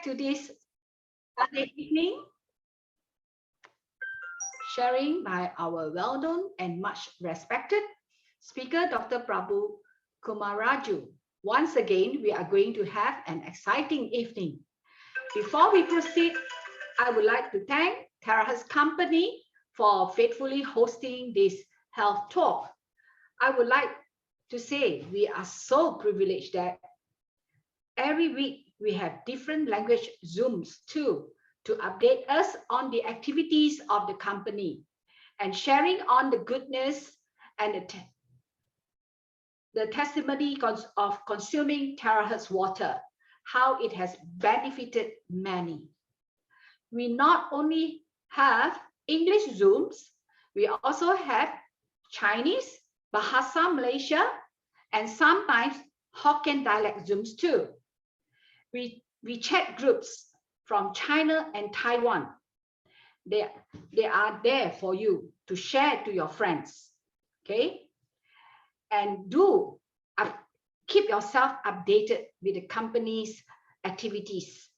to this Sunday evening, sharing by our well-known and much respected speaker, Dr. Prabhu Kumaraju. Once again, we are going to have an exciting evening. Before we proceed, I would like to thank TerraHealth Company for faithfully hosting this health talk. I would like to say we are so privileged that every week we have different language Zooms too to update us on the activities of the company and sharing on the goodness and the testimony of consuming TerraHealth water, how it has benefited many. We not only have English Zooms, we also have Chinese, Bahasa Malaysia, and sometimes Hokkien dialect Zooms too. We chat groups from China and Taiwan. They are there for you to share to your friends, okay? And do keep yourself updated with the company's activities.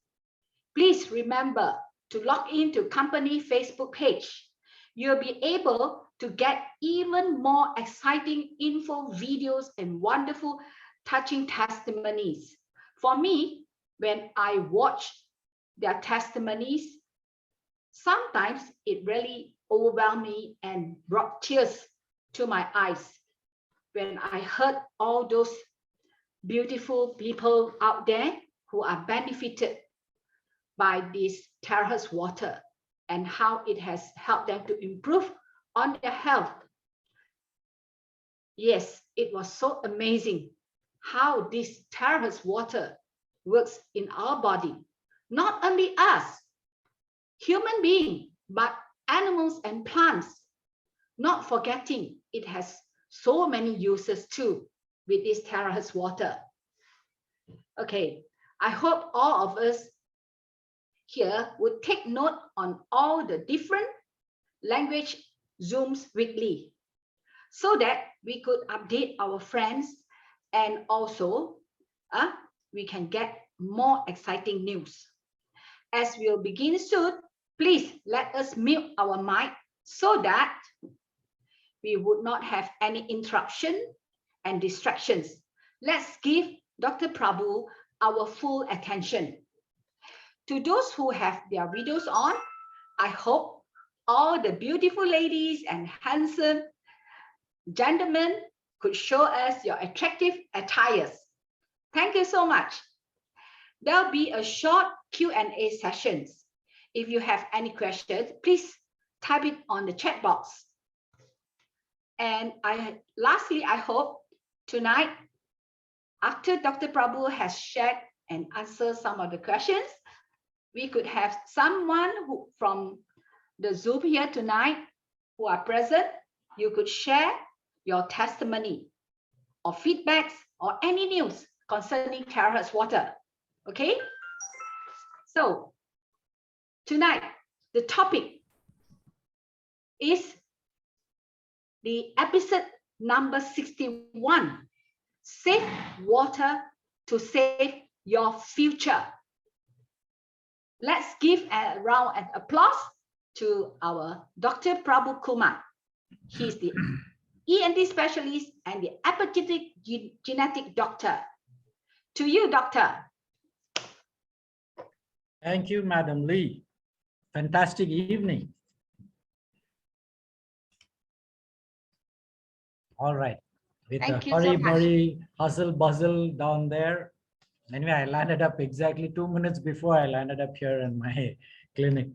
Please remember to log into company Facebook page. You'll be able to get even more exciting info, videos, and wonderful touching testimonies. For me, when I watch their testimonies, sometimes it really overwhelmed me and brought tears to my eyes when I heard all those beautiful people out there who are benefited by this TerraHealth water and how it has helped them to improve on their health. Yes, it was so amazing how this TerraHealth water works in our body. Not only us, human beings, but animals and plants. Not forgetting it has so many uses too with this TerraHealth water. Okay, I hope all of us here would take note on all the different language Zooms weekly so that we could update our friends and also we can get more exciting news. As we'll begin soon, please let us mute our mic so that we would not have any interruption and distractions. Let's give Dr. Prabhu our full attention. To those who have their videos on, I hope all the beautiful ladies and handsome gentlemen could show us your attractive attires. Thank you so much. There'll be a short Q&A sessions. If you have any questions, please type it on the chat box. And lastly, I hope tonight, after Dr. Prabhu has shared and answered some of the questions, we could have someone who from the Zoom here tonight who are present. You could share your testimony or feedbacks or any news concerning TerraHealth water. Okay? So tonight, the topic is the episode number 61, Save Water to Save Your Future. Let's give a round of applause to our Dr. Prabhu Kumar. He's the ENT specialist and the epigenetic genetic doctor. To you, doctor. Thank you, Madam Lee. Fantastic evening. All right. With the hurry, hustle, bustle down there. Anyway, I landed up exactly 2 minutes before I landed up here in my clinic.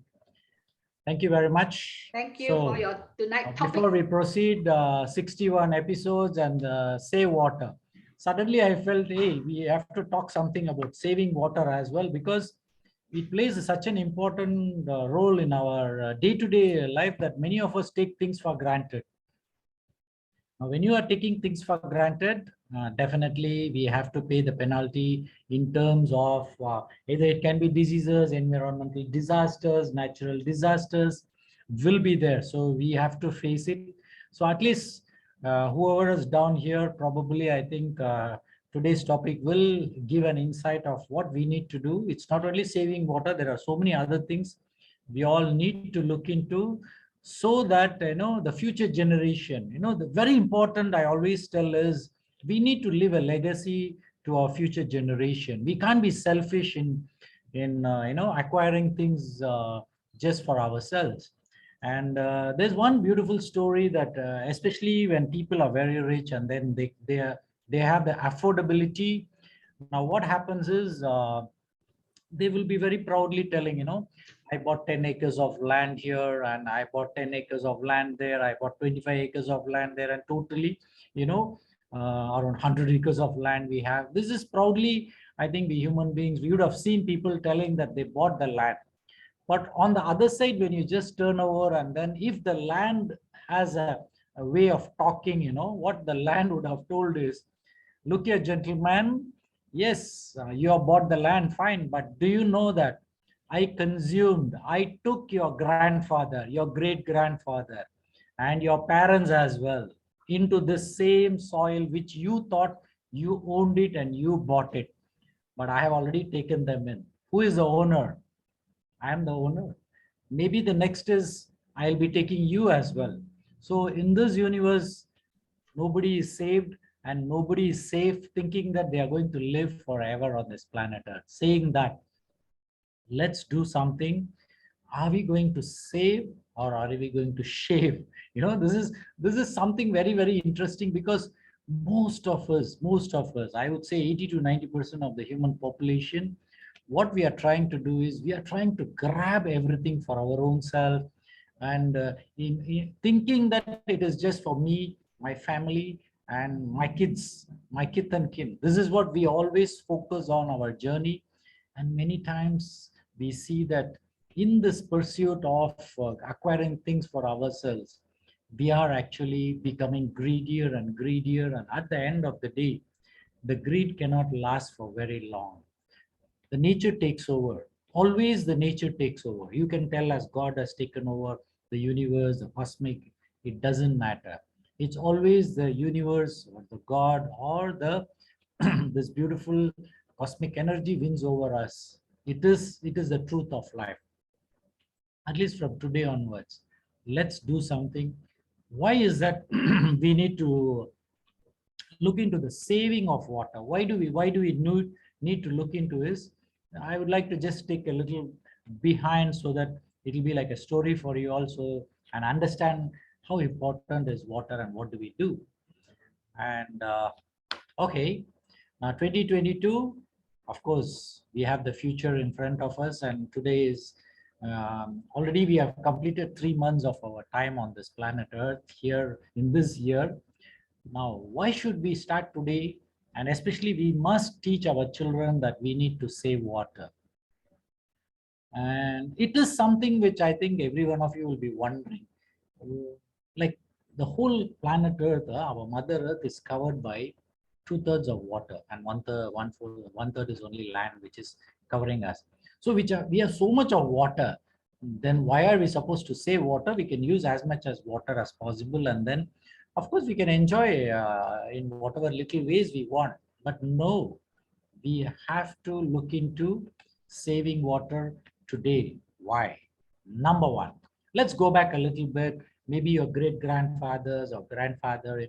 Thank you very much. Thank you for your tonight topic. Before we proceed, 61 episodes and save water. Suddenly I felt, hey, we have to talk something about saving water as well, because it plays such an important role in our day-to-day life that many of us take things for granted. Now, when you are taking things for granted, definitely we have to pay the penalty in terms of either it can be diseases, environmental disasters, natural disasters will be there. So we have to face it. So at least whoever is down here, probably I think today's topic will give an insight of what we need to do. It's not only saving water, there are so many other things we all need to look into, so that the future generation, the very important I always tell is we need to leave a legacy to our future generation. We can't be selfish in acquiring things just for ourselves. And there's one beautiful story that especially when people are very rich and then they have the affordability. Now what happens is they will be very proudly telling, I bought 10 acres of land here, and I bought 10 acres of land there, I bought 25 acres of land there, and totally, around 100 acres of land we have. This is proudly, I think the human beings, we would have seen people telling that they bought the land. But on the other side, when you just turn over, and then if the land has a way of talking, what the land would have told is, look here, gentlemen, yes, you have bought the land, fine, but do you know that I took your grandfather, your great grandfather, and your parents as well into this same soil which you thought you owned it and you bought it, but I have already taken them in. Who is the owner? I am the owner. Maybe the next is I'll be taking you as well. So in this universe, nobody is saved and nobody is safe thinking that they are going to live forever on this planet Earth. Saying that, let's do something. Are we going to save or are we going to shave? This is something very, very interesting, because most of us, I would say 80 to 90% of the human population, what we are trying to do is we are trying to grab everything for our own self, and in thinking that it is just for me, my family, and my kith and kin. This is what we always focus on our journey. And many times we see that in this pursuit of acquiring things for ourselves, we are actually becoming greedier and greedier, and at the end of the day, the greed cannot last for very long. The nature takes over. Always the nature takes over. You can tell as God has taken over the universe, the cosmic, it doesn't matter. It's always the universe or the God or the this beautiful cosmic energy wins over us. It is the truth of life. At least from today onwards, let's do something. Why is that? We need to look into the saving of water. Why do we need to look into this? I would like to just take a little behind, so that it will be like a story for you also, and understand how important is water and what do we do. And okay, now 2022, of course, we have the future in front of us, and today is already we have completed 3 months of our time on this planet Earth here in this year. Now, why should we start today? And especially, we must teach our children that we need to save water. And it is something which I think every one of you will be wondering. Like the whole planet Earth, our Mother Earth is covered by 2/3 of water, and one third is only land, which is covering us. So we have so much of water. Then why are we supposed to save water? We can use as much as water as possible, and then of course we can enjoy in whatever little ways we want. But no, we have to look into saving water today. Why? Number one, let's go back a little bit. Maybe your great grandfathers or grandfather,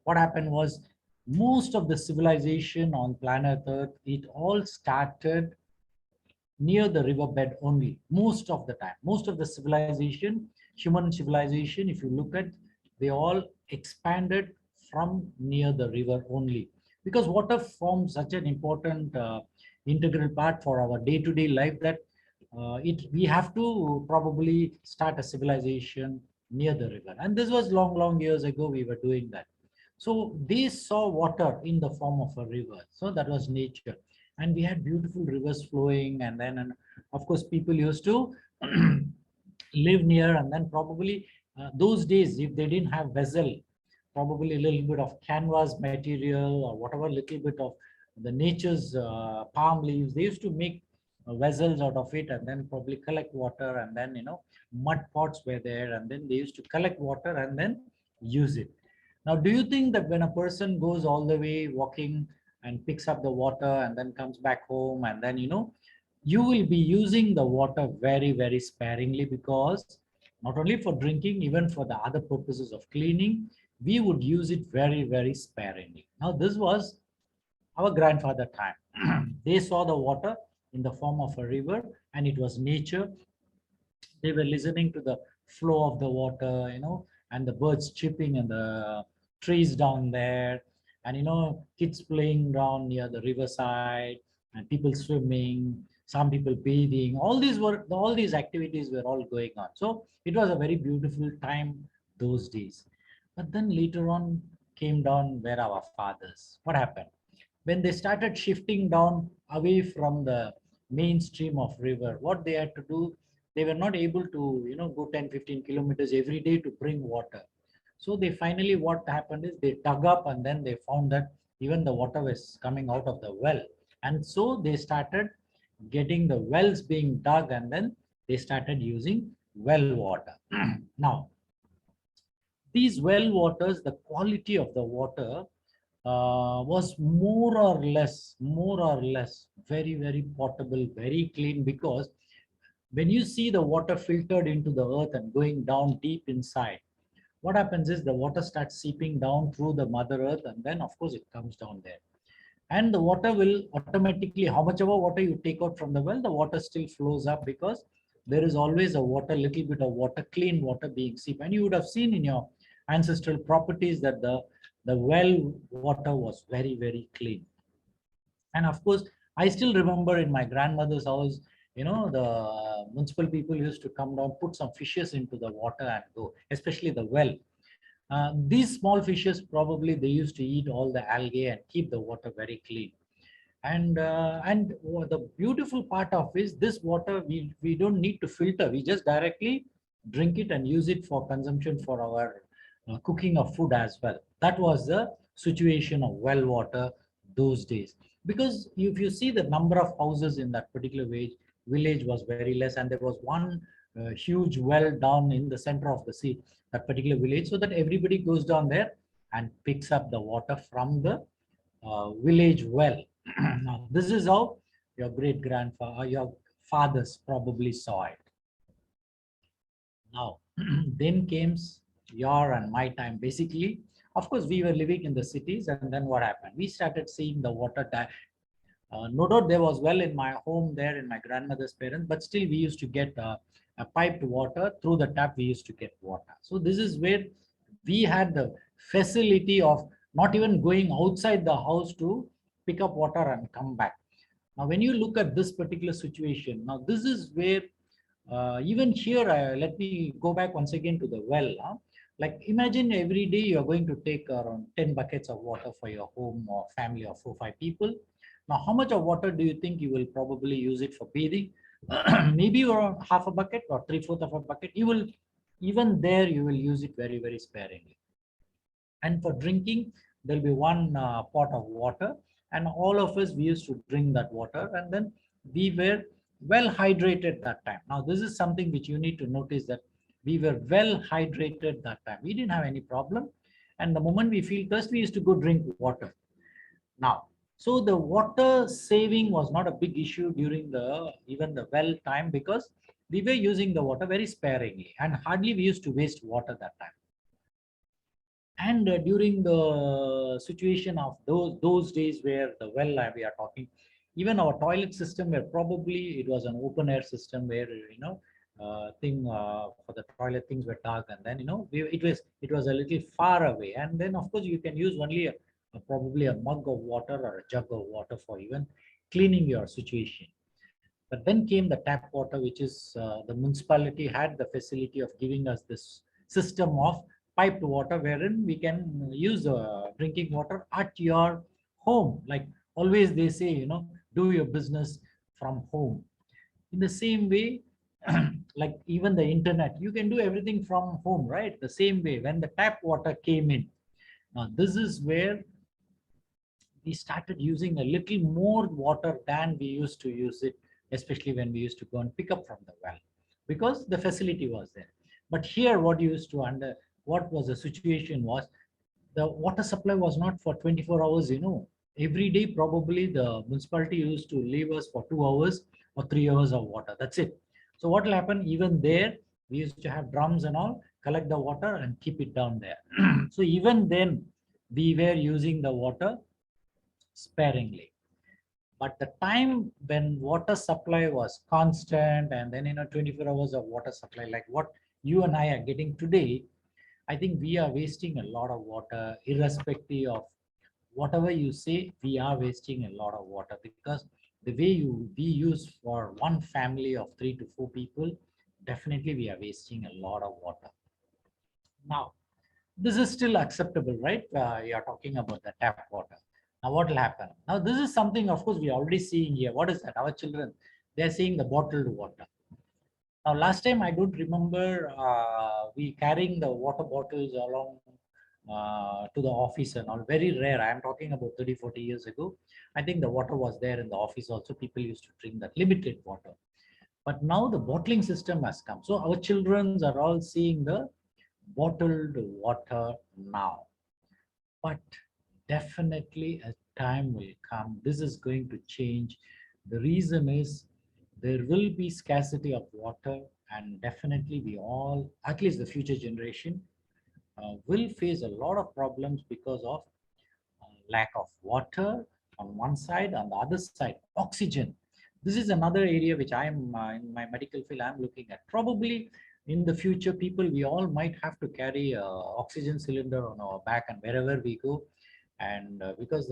what happened was, most of the civilization on planet Earth, it all started near the riverbed only. Most of the time, most of the civilization, human civilization, if you look at, they all expanded from near the river only, because water forms such an important integral part for our day-to-day life, that we have to probably start a civilization near the river. And this was long years ago we were doing that. So they saw water in the form of a river. So that was nature. And we had beautiful rivers flowing. And of course, people used to live near. And then probably those days, if they didn't have vessel, probably a little bit of canvas material or whatever, little bit of the nature's palm leaves, they used to make vessels out of it, and then probably collect water. And then mud pots were there, and then they used to collect water and then use it. Now, do you think that when a person goes all the way walking and picks up the water and then comes back home. And then, you will be using the water very, very sparingly, because not only for drinking, even for the other purposes of cleaning, we would use it very, very sparingly. Now, this was our grandfather time. They saw the water in the form of a river, and it was nature. They were listening to the flow of the water, and the birds chirping and the trees down there, and kids playing down near the riverside, and people swimming, some people bathing. All these activities were all going on. So it was a very beautiful time those days. But then later on came down where our fathers. What happened? When they started shifting down away from the mainstream of river, what they had to do, they were not able to go 10-15 kilometers every day to bring water. So they finally, what happened is, they dug up, and then they found that even the water was coming out of the well. And so they started getting the wells being dug, and then they started using well water. Now, these well waters, the quality of the water was more or less very, very potable, very clean. Because when you see the water filtered into the earth and going down deep inside, what happens is the water starts seeping down through the mother earth, and then of course it comes down there. And the water will automatically, how much ever water you take out from the well, the water still flows up, because there is always a little bit of water, clean water being seeped. And you would have seen in your ancestral properties that the well water was very, very clean. And of course, I still remember in my grandmother's house, the municipal people used to come down, put some fishes into the water and go, especially the well. These small fishes, probably they used to eat all the algae and keep the water very clean. And the beautiful part of is, this water, we don't need to filter. We just directly drink it and use it for consumption for our cooking of food as well. That was the situation of well water those days. Because if you see the number of houses in that particular village was very less, and there was one huge well down in the center of the sea, that particular village, so that everybody goes down there and picks up the water from the village well. Now, this is how your great grandfather, your fathers probably saw it. Now, then came your and my time. Basically, of course, we were living in the cities, and then what happened? We started seeing the water. No doubt there was well in my home there, in my grandmother's parents, but still we used to get a piped water through the tap. We used to get water. So this is where we had the facility of not even going outside the house to pick up water and come back. Now, when you look at this particular situation, now this is where even here, let me go back once again to the well. Like, imagine every day you're going to take around 10 buckets of water for your home or family of 4-5 people. Now, how much of water do you think you will probably use it for bathing? Maybe around half a bucket or 3/4 of a bucket. You will, even there, you will use it very, very sparingly. And for drinking, there'll be one pot of water, and all of us, we used to drink that water, and then we were well hydrated that time. Now, this is something which you need to notice, that we were well hydrated that time. We didn't have any problem. And the moment we feel thirst, we used to go drink water. Now, so the water saving was not a big issue during even the well time, because we were using the water very sparingly, and hardly we used to waste water that time. And during the situation of those days where the well we are talking, even our toilet system, where probably it was an open air system, where for the toilet things were dug, and then it was a little far away, and then of course you can use only probably a mug of water or a jug of water for even cleaning your situation. But then came the tap water, which is the municipality had the facility of giving us this system of piped water, wherein we can use drinking water at your home. Like always they say, do your business from home. In the same way, like even the internet, you can do everything from home, right? The same way, when the tap water came in, now this is where we started using a little more water than we used to use it, especially when we used to go and pick up from the well, because the facility was there. But here, what was the situation was, the water supply was not for 24 hours, every day probably the municipality used to leave us for 2 hours or 3 hours of water. That's it. So what will happen? Even there, we used to have drums and all, collect the water and keep it down there. So even then, we were using the water sparingly. But the time when water supply was constant, and then 24 hours of water supply, like what you and I are getting today, I think we are wasting a lot of water, irrespective of whatever you say. We are wasting a lot of water because the way we use for one family of 3 to 4 people, definitely we are wasting a lot of water. Now, this is still acceptable, right? You're talking about the tap water. Now, what will happen? Now, this is something, of course, we are already seeing here. What is that? Our children, they're seeing the bottled water. Now, last time I don't remember we carrying the water bottles along to the office and all. Very rare. I am talking about 30, 40 years ago. I think the water was there in the office also. People used to drink that limited water. But now the bottling system has come. So our children are all seeing the bottled water now. But definitely a time will come. This is going to change. The reason is there will be scarcity of water, and definitely we all, at least the future generation, will face a lot of problems because of lack of water on one side. On the other side, oxygen. This is another area which I'm in my medical field I'm looking at. Probably in the future, people, we all might have to carry a oxygen cylinder on our back and wherever we go. And because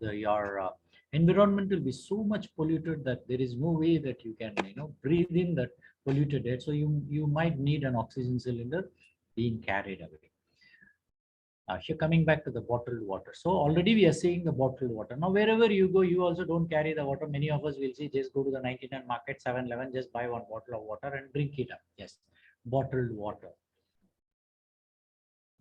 your environment will be so much polluted that there is no way that you can breathe in that polluted air. So you might need an oxygen cylinder being carried away. Here, coming back to the bottled water. So already we are seeing the bottled water. Now, wherever you go, you also don't carry the water. Many of us will see, just go to the 99 market, 7-Eleven, just buy one bottle of water and drink it up. Yes, bottled water.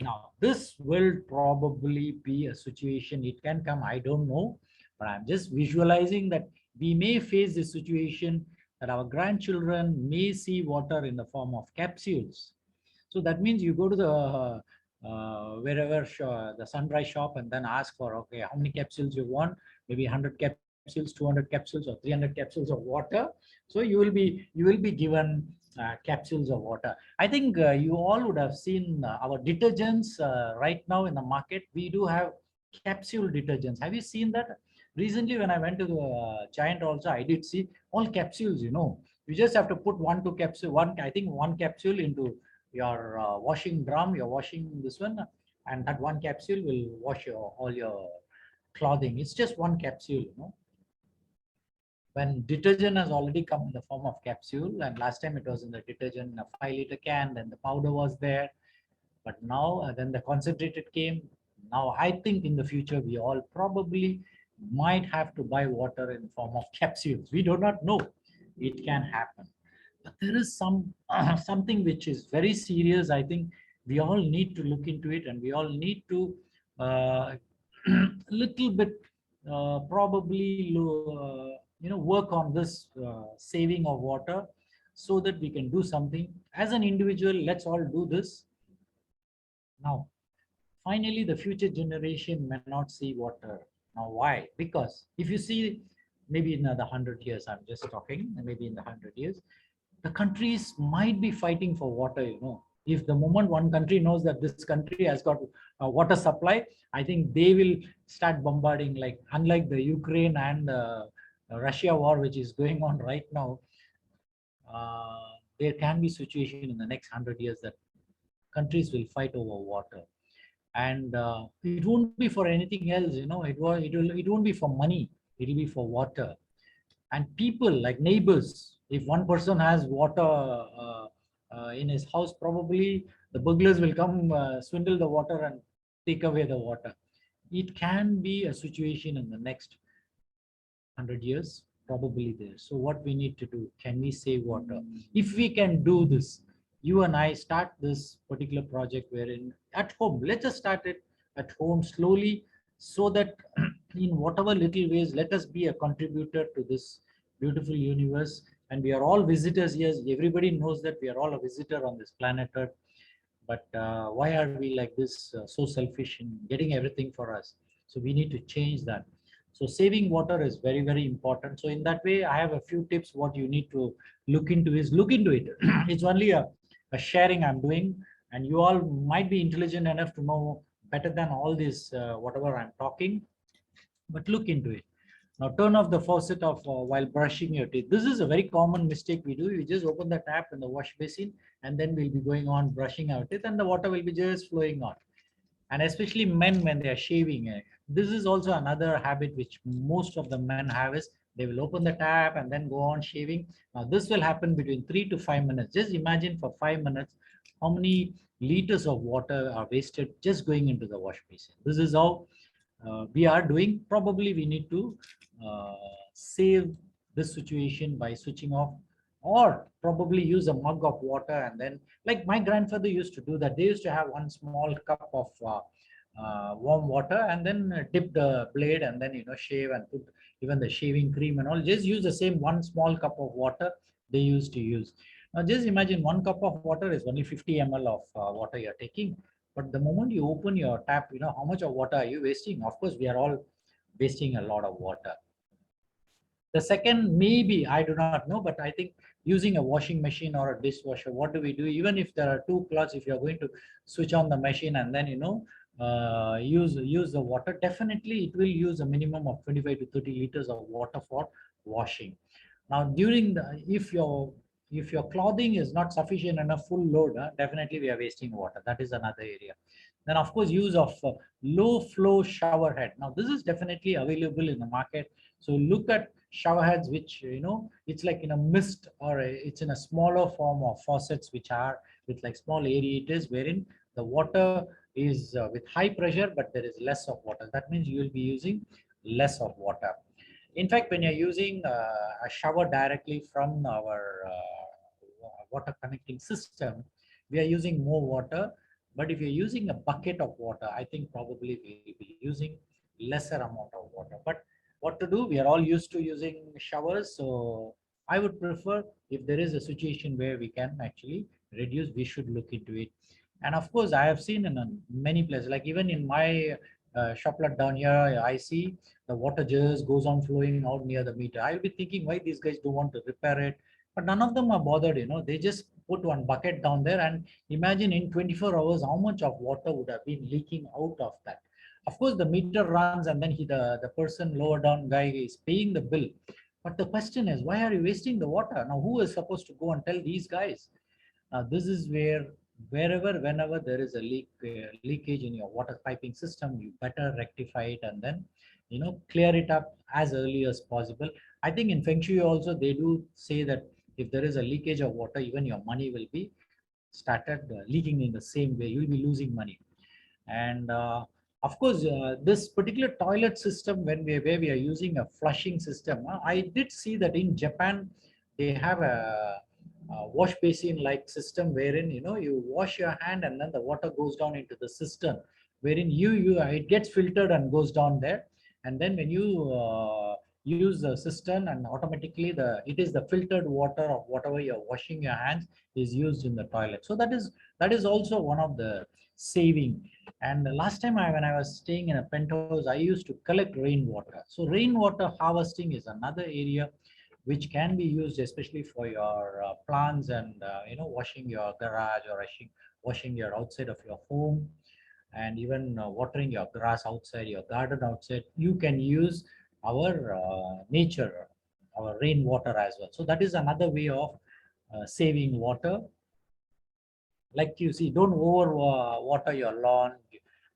Now, this will probably be a situation. It can come, I don't know, but I'm just visualizing that we may face this situation that our grandchildren may see water in the form of capsules. So that means you go to the wherever the Sunrise shop and then ask for, okay, how many capsules you want? Maybe 100 capsules, 200 capsules, or 300 capsules of water. So you will be given capsules of water. I think you all would have seen our detergents right now in the market. We do have capsule detergents. Have you seen that? Recently, when I went to the Giant also, I did see all capsules. You just have to put one capsule into your washing drum. You're washing this one, and that one capsule will wash all your clothing. It's just one capsule. When detergent has already come in the form of capsule, and last time it was in the detergent in a 5-liter can, then the powder was there, but now then the concentrated came. Now I think in the future we all probably might have to buy water in form of capsules. We do not know. It can happen. But there is something which is very serious. I think we all need to look into it, and we all need to little bit probably work on this saving of water, so that we can do something as an individual. Let's all do this. Now, finally, the future generation may not see water. Now, why? Because if you see, maybe in another 100 years, I'm just talking, maybe in the 100 years, the countries might be fighting for water. If the moment one country knows that this country has got a water supply, I think they will start bombarding, like unlike the Ukraine and Russia war, which is going on right now. There can be situation in the next 100 years that countries will fight over water, and it won't be for anything else. It won't be for money. It will be for water. And people, like neighbors, if one person has water in his house, probably the burglars will come, swindle the water and take away the water. It can be a situation in the next 100 years, probably there. So what we need to do, can we save water? If we can do this, you and I start this particular project wherein at home, let us start it at home slowly, so that in whatever little ways, let us be a contributor to this beautiful universe. And we are all visitors. Yes, everybody knows that we are all a visitor on this planet Earth. But why are we like this, so selfish in getting everything for us? So we need to change that. So saving water is very, very important. So in that way, I have a few tips. What you need to look into is look into it. It's only a sharing I'm doing, and you all might be intelligent enough to know better than all this, whatever I'm talking, but look into it. Now turn off the faucet of while brushing your teeth. This is a very common mistake we do. We just open the tap in the wash basin, and then we'll be going on brushing our teeth, and the water will be just flowing on. And especially men when they are shaving, this is also another habit which most of the men have, is they will open the tap and then go on shaving. Now this will happen between 3 to 5 minutes. Just imagine for 5 minutes how many liters of water are wasted just going into the wash basin. This is how we are doing. Probably we need to uh, save this situation by switching off, or probably use a mug of water, and then, like my grandfather used to do that. They used to have one small cup of warm water, and then dip the blade, and then shave, and put even the shaving cream and all. Just use the same one small cup of water they used to use. Now just imagine, one cup of water is only 50 ml of water you're taking. But the moment you open your tap, how much of water are you wasting? Of course, we are all wasting a lot of water. The second, maybe, I do not know, but I think using a washing machine or a dishwasher, what do we do? Even if there are two cloths, if you're going to switch on the machine and then, use the water, definitely it will use a minimum of 25 to 30 liters of water for washing. Now, during the, if your clothing is not sufficient enough full load, definitely we are wasting water. That is another area. Then, of course, use of low flow shower head. Now, this is definitely available in the market. So look at shower heads which it's like in a mist, or it's in a smaller form of faucets which are with like small aerators, wherein the water is with high pressure, but there is less of water. That means you will be using less of water. In fact, when you're using a shower directly from our water connecting system, we are using more water. But if you're using a bucket of water, I think probably we'll be using lesser amount of water. But what to do? We are all used to using showers. So I would prefer, if there is a situation where we can actually reduce, we should look into it. And of course, I have seen in many places, like even in my shoplet down here, I see the water just goes on flowing out near the meter. I'll be thinking why these guys don't want to repair it, but none of them are bothered. They just put one bucket down there, and imagine in 24 hours how much of water would have been leaking out of that. Of course, the meter runs, and then the person lower down guy is paying the bill. But the question is, why are you wasting the water? Now, who is supposed to go and tell these guys? Now, this is where, whenever there is a leakage in your water piping system, you better rectify it, and then, clear it up as early as possible. I think in Feng Shui also, they do say that if there is a leakage of water, even your money will be started leaking in the same way. You'll be losing money. And of course, this particular toilet system, where we are using a flushing system, I did see that in Japan, they have a wash basin like system, wherein you wash your hand and then the water goes down into the cistern, wherein it gets filtered and goes down there. And then when you use the cistern, and automatically it is the filtered water of whatever you're washing your hands is used in the toilet. So that is also one of the saving. And the last time when I was staying in a penthouse, I used to collect rainwater. So rainwater harvesting is another area which can be used, especially for your plants, and washing your garage, or washing your outside of your home, and even watering your grass outside, your garden outside. You can use our nature, our rainwater as well. So that is another way of saving water. Like you see, don't over water your lawn,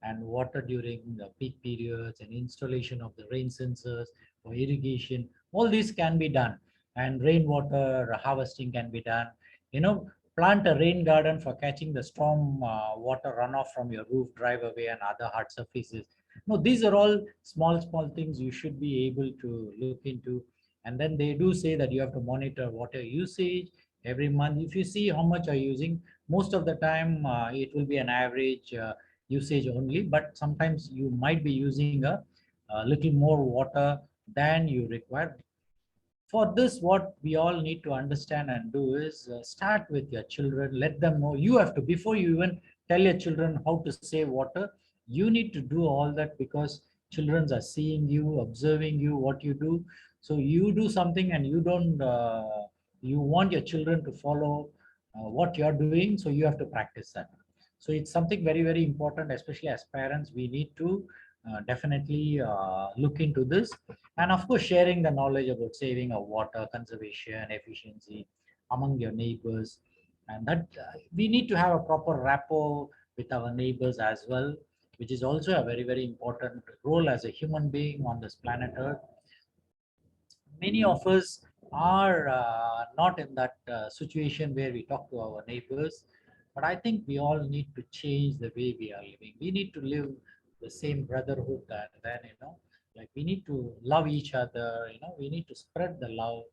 and water during the peak periods, and installation of the rain sensors or irrigation. All these can be done, and rainwater harvesting can be done. Plant a rain garden for catching the storm water runoff from your roof, driveway, and other hard surfaces. No, these are all small things you should be able to look into. And then they do say that you have to monitor water usage every month. If you see how much are you using, most of the time it will be an average usage only, but sometimes you might be using a little more water than you require. For this, what we all need to understand and do is start with your children. Let them know. You have to, before you even tell your children how to save water, you need to do all that, because children are seeing you, observing you, what you do. So you do something and you don't, you want your children to follow what you're doing. So you have to practice that. So it's something very, very important, especially as parents. We need to definitely look into this. And of course, sharing the knowledge about saving of water, conservation, efficiency among your neighbors. And that we need to have a proper rapport with our neighbors as well, which is also a very, very important role as a human being on this planet Earth. Many of us are not in that situation where we talk to our neighbors, but I think we all need to change the way we are living. We need to live the same brotherhood, and then, like, we need to love each other. We need to spread the love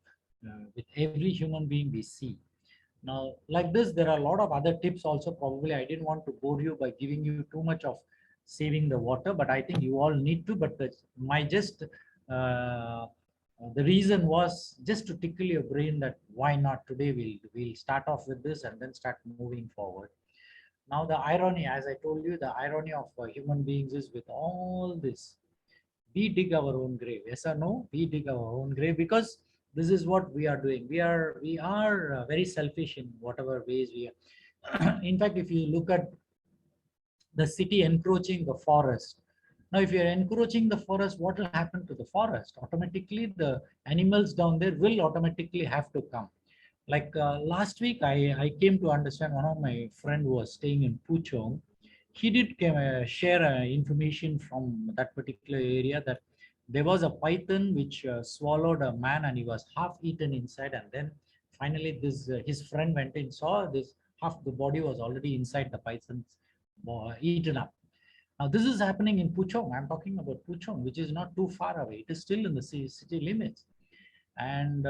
with every human being we see. Now, like this, there are a lot of other tips also. Probably I didn't want to bore you by giving you too much of saving the water, but I think you all need to. But my just the reason was just to tickle your brain that why not today. We'll start off with this and then start moving forward. Now, the irony, as I told you, the irony of human beings is with all this, we dig our own grave. Yes or no? We dig our own grave because this is what we are doing. We are very selfish in whatever ways we are. In fact, if you look at the city encroaching the forest, now if you're encroaching the forest, what will happen to the forest? Automatically, the animals down there will automatically have to come. Like last week, I came to understand, one of my friend who was staying in Puchong, he did share information from that particular area that there was a python which swallowed a man and he was half eaten inside, and then finally this his friend went in, saw this, half the body was already inside the python's eaten up. Now this is happening in Puchong. I'm talking about Puchong, which is not too far away. It is still in the city limits. And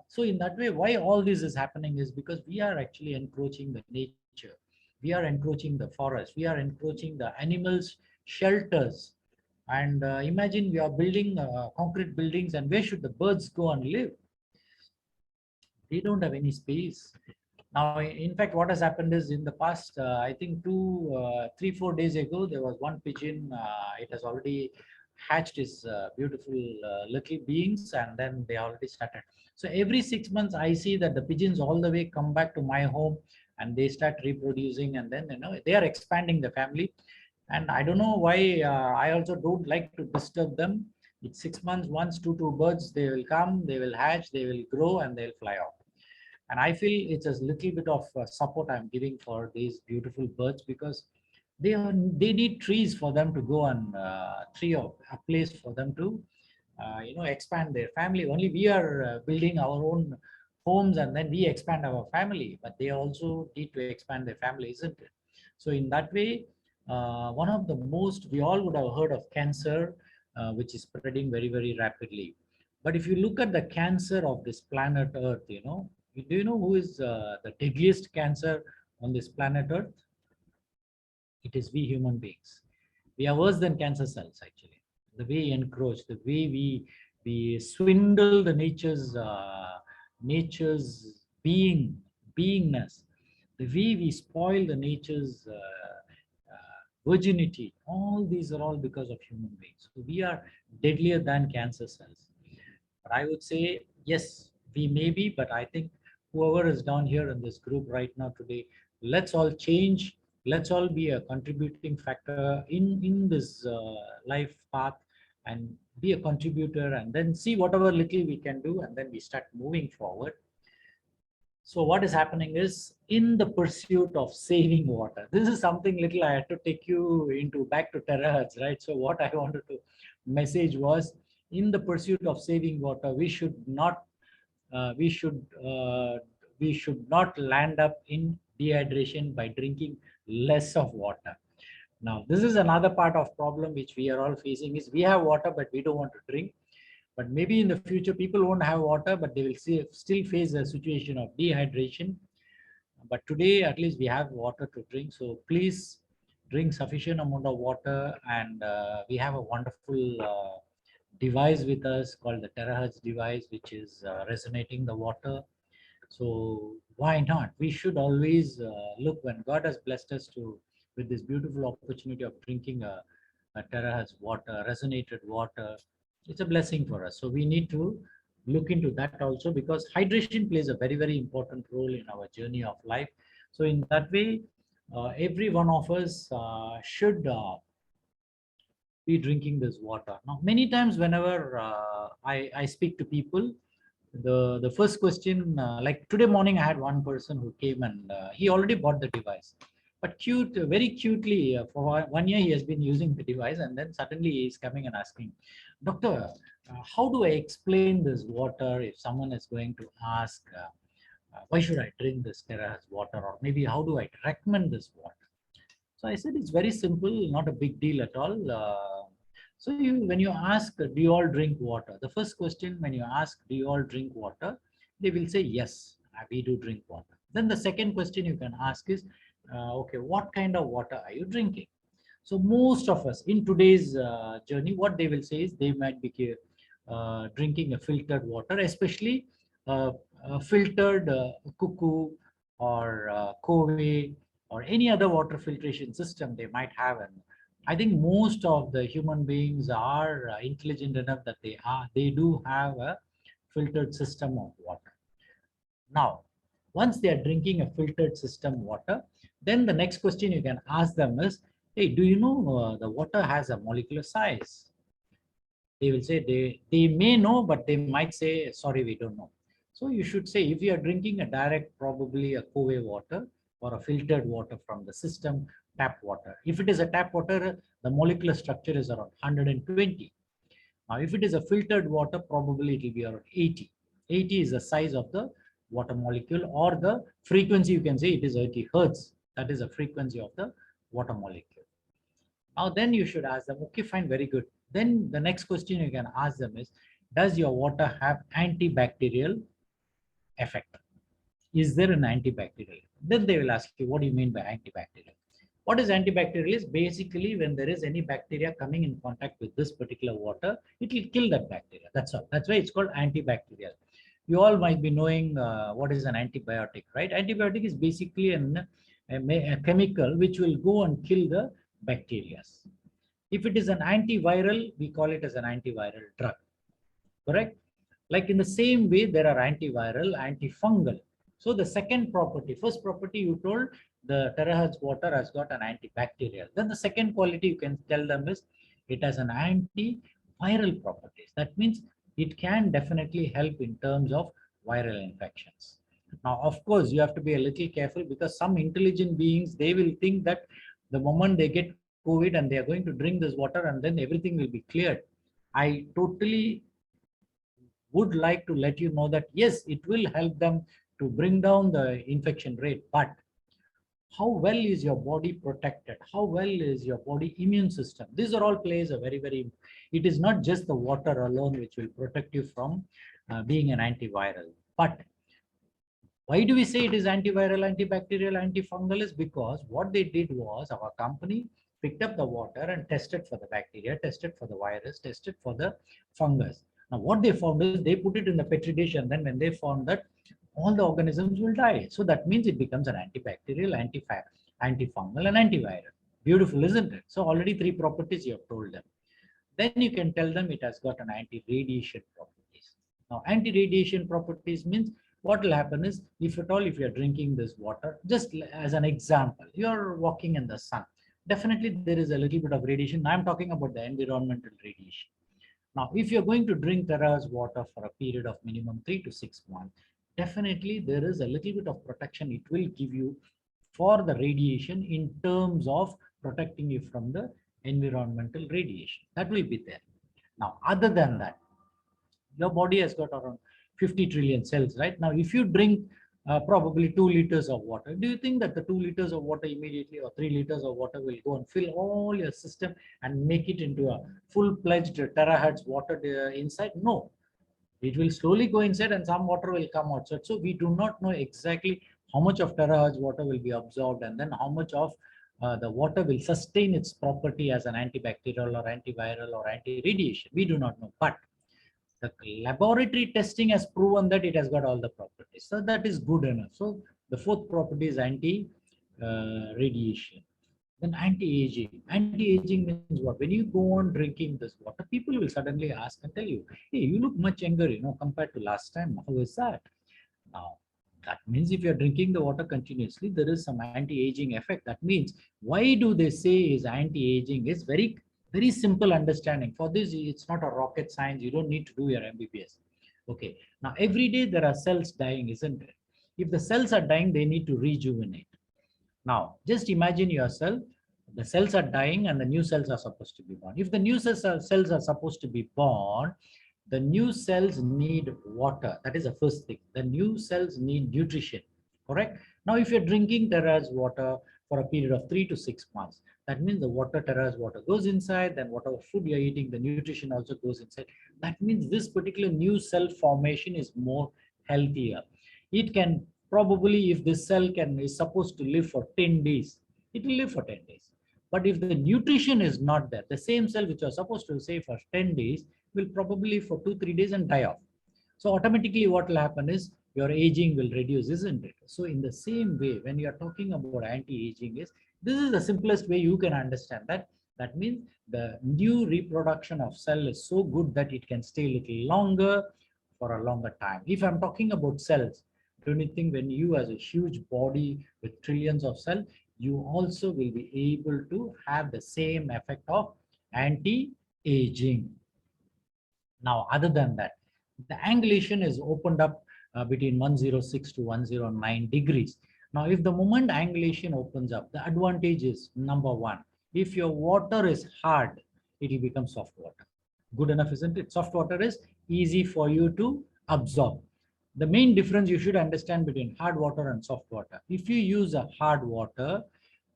so in that way, why all this is happening is because we are actually encroaching the nature. We are encroaching the forest. We are encroaching the animals' shelters. And imagine we are building concrete buildings, and where should the birds go and live? They don't have any space. Now, in fact, what has happened is in the past, I think 3-4 days ago, there was one pigeon. It has already hatched its beautiful little beings, and then they already started. So every 6 months, I see that the pigeons all the way come back to my home, and they start reproducing, and then they are expanding the family. And I don't know why. I also don't like to disturb them. It's 6 months, once two birds, they will come, they will hatch, they will grow, and they'll fly off. And I feel it's a little bit of support I'm giving for these beautiful birds, because they need trees for them to go, and tree of a place for them to expand their family. Only we are building our own homes and then we expand our family, but they also need to expand their family, isn't it? So in that way, one of the most, we all would have heard of cancer, which is spreading very, very rapidly. But if you look at the cancer of this planet Earth, do you know who is the deadliest cancer on this planet Earth? It is we human beings. We are worse than cancer cells, actually. The way we encroach, the way we swindle the nature's beingness, the way we spoil the nature's virginity. All these are all because of human beings. So we are deadlier than cancer cells. But I would say, yes, we may be, but I think whoever is down here in this group right now today, let's all change. Let's all be a contributing factor in this life path, and be a contributor, and then see whatever little we can do, and then we start moving forward. So what is happening is, in the pursuit of saving water, this is something little I had to take you into back to terahertz, right? So what I wanted to message was, in the pursuit of saving water, we should not uh, we should uh, we should not land up in dehydration by drinking less of water. Now, this is another part of problem which we are all facing, is we have water but we don't want to drink. But maybe in the future, people won't have water, but they will still face a situation of dehydration. But today, at least we have water to drink. So please drink sufficient amount of water. And we have a wonderful device with us called the terahertz device, which is resonating the water. So why not? We should always look, when God has blessed us to with this beautiful opportunity of drinking terahertz water, resonated water. It's a blessing for us. So we need to look into that also, because hydration plays a very, very important role in our journey of life. So in that way, every one of us should be drinking this water. Now, many times whenever I speak to people, the first question, like today morning, I had one person who came and he already bought the device. But very cutely, for 1 year, he has been using the device, and then suddenly he is coming and asking, Doctor, how do I explain this water if someone is going to ask, why should I drink this terrace water? Or maybe how do I recommend this water? So I said, it's very simple, not a big deal at all. So when you ask, do you all drink water? The first question, when you ask, do you all drink water? They will say, yes, we do drink water. Then the second question you can ask is, okay, what kind of water are you drinking? So most of us in today's journey, what they will say is they might be drinking a filtered water, especially uh, filtered cuckoo or Cove or any other water filtration system they might have. And I think most of the human beings are intelligent enough that they do have a filtered system of water. Now, once they are drinking a filtered system water, then the next question you can ask them is, hey, do you know the water has a molecular size? They will say they may know, but they might say, sorry, we don't know. So you should say, if you are drinking a direct, probably a Cove water or a filtered water from the system, tap water. If it is a tap water, the molecular structure is around 120. Now, if it is a filtered water, probably it will be around 80. 80 is the size of the water molecule, or the frequency, you can say it is 80 hertz. That is the frequency of the water molecule. Now, then you should ask them, okay, fine, very good. Then the next question you can ask them is, does your water have antibacterial effect? Is there an antibacterial? Then they will ask you, what do you mean by antibacterial? What is antibacterial is basically when there is any bacteria coming in contact with this particular water, it will kill that bacteria. That's all. That's why it's called antibacterial. You all might be knowing what is an antibiotic, right? Antibiotic is basically a chemical which will go and kill the bacteria. If it is an antiviral, we call it as an antiviral drug, correct? Like in the same way, there are antiviral, antifungal. So the second property, first property you told, the terahertz water has got an antibacterial. Then the second quality you can tell them is it has an antiviral properties. That means it can definitely help in terms of viral infections. Now, of course, you have to be a little careful, because some intelligent beings, they will think that the moment they get COVID and they are going to drink this water and then everything will be cleared. I totally would like to let you know that yes, it will help them to bring down the infection rate, but how well is your body protected? How well is your body immune system? These are all plays a very, very, it is not just the water alone which will protect you from being an antiviral. But why do we say it is antiviral, antibacterial, antifungal? Is because what they did was, our company picked up the water and tested for the bacteria, tested for the virus, tested for the fungus. Now, what they found is they put it in the petri dish, and then when they found that all the organisms will die. So that means it becomes an antibacterial, antifungal, and antiviral. Beautiful, isn't it? So already three properties you have told them. Then you can tell them it has got an anti-radiation properties. Now, anti-radiation properties means what will happen is, if at all, if you're drinking this water, just as an example, you're walking in the sun, definitely there is a little bit of radiation. I'm talking about the environmental radiation. Now, if you're going to drink Terra's water for a period of minimum 3 to 6 months, definitely there is a little bit of protection it will give you for the radiation, in terms of protecting you from the environmental radiation. That will be there. Now, other than that, your body has got around 50 trillion cells, right? Now, if you drink probably 2 liters of water, do you think that the 2 liters of water immediately, or 3 liters of water, will go and fill all your system and make it into a full-fledged terahertz water inside? No, it will slowly go inside and some water will come outside. So we do not know exactly how much of terahertz water will be absorbed, and then how much of the water will sustain its property as an antibacterial or antiviral or anti-radiation. We do not know, but the laboratory testing has proven that it has got all the properties. So that is good enough. So the fourth property is anti-radiation. Then anti-aging. Anti-aging means what? When you go on drinking this water, people will suddenly ask and tell you, hey, you look much younger, compared to last time. How is that? Now, that means if you're drinking the water continuously, there is some anti-aging effect. That means why do they say is anti-aging? It's very, very simple understanding. For this, it's not a rocket science. You don't need to do your MBBS. Okay. Now, every day there are cells dying, isn't it? If the cells are dying, they need to rejuvenate. Now, just imagine yourself, the cells are dying and the new cells are supposed to be born. If the new cells are supposed to be born, the new cells need water. That is the first thing. The new cells need nutrition, correct? Now, if you're drinking Terra's water for a period of 3 to 6 months, that means the Terra's water goes inside, then whatever food you're eating, the nutrition also goes inside. That means this particular new cell formation is more healthier. It can probably, if this cell is supposed to live for 10 days, it will live for 10 days. But if the nutrition is not there, the same cell which was supposed to stay for 10 days will probably for 2-3 days and die off. So automatically what will happen is your aging will reduce, isn't it? So in the same way, when you are talking about anti-aging, this is the simplest way you can understand that. That means the new reproduction of cell is so good that it can stay a little longer for a longer time. If I'm talking about cells, don't you think when you as a huge body with trillions of cells, you also will be able to have the same effect of anti-aging. Now, other than that, the angulation is opened up between 106 to 109 degrees. Now, if the moment angulation opens up, the advantage is number one, if your water is hard, it will become soft water. Good enough, isn't it? Soft water is easy for you to absorb. The main difference you should understand between hard water and soft water. If you use a hard water,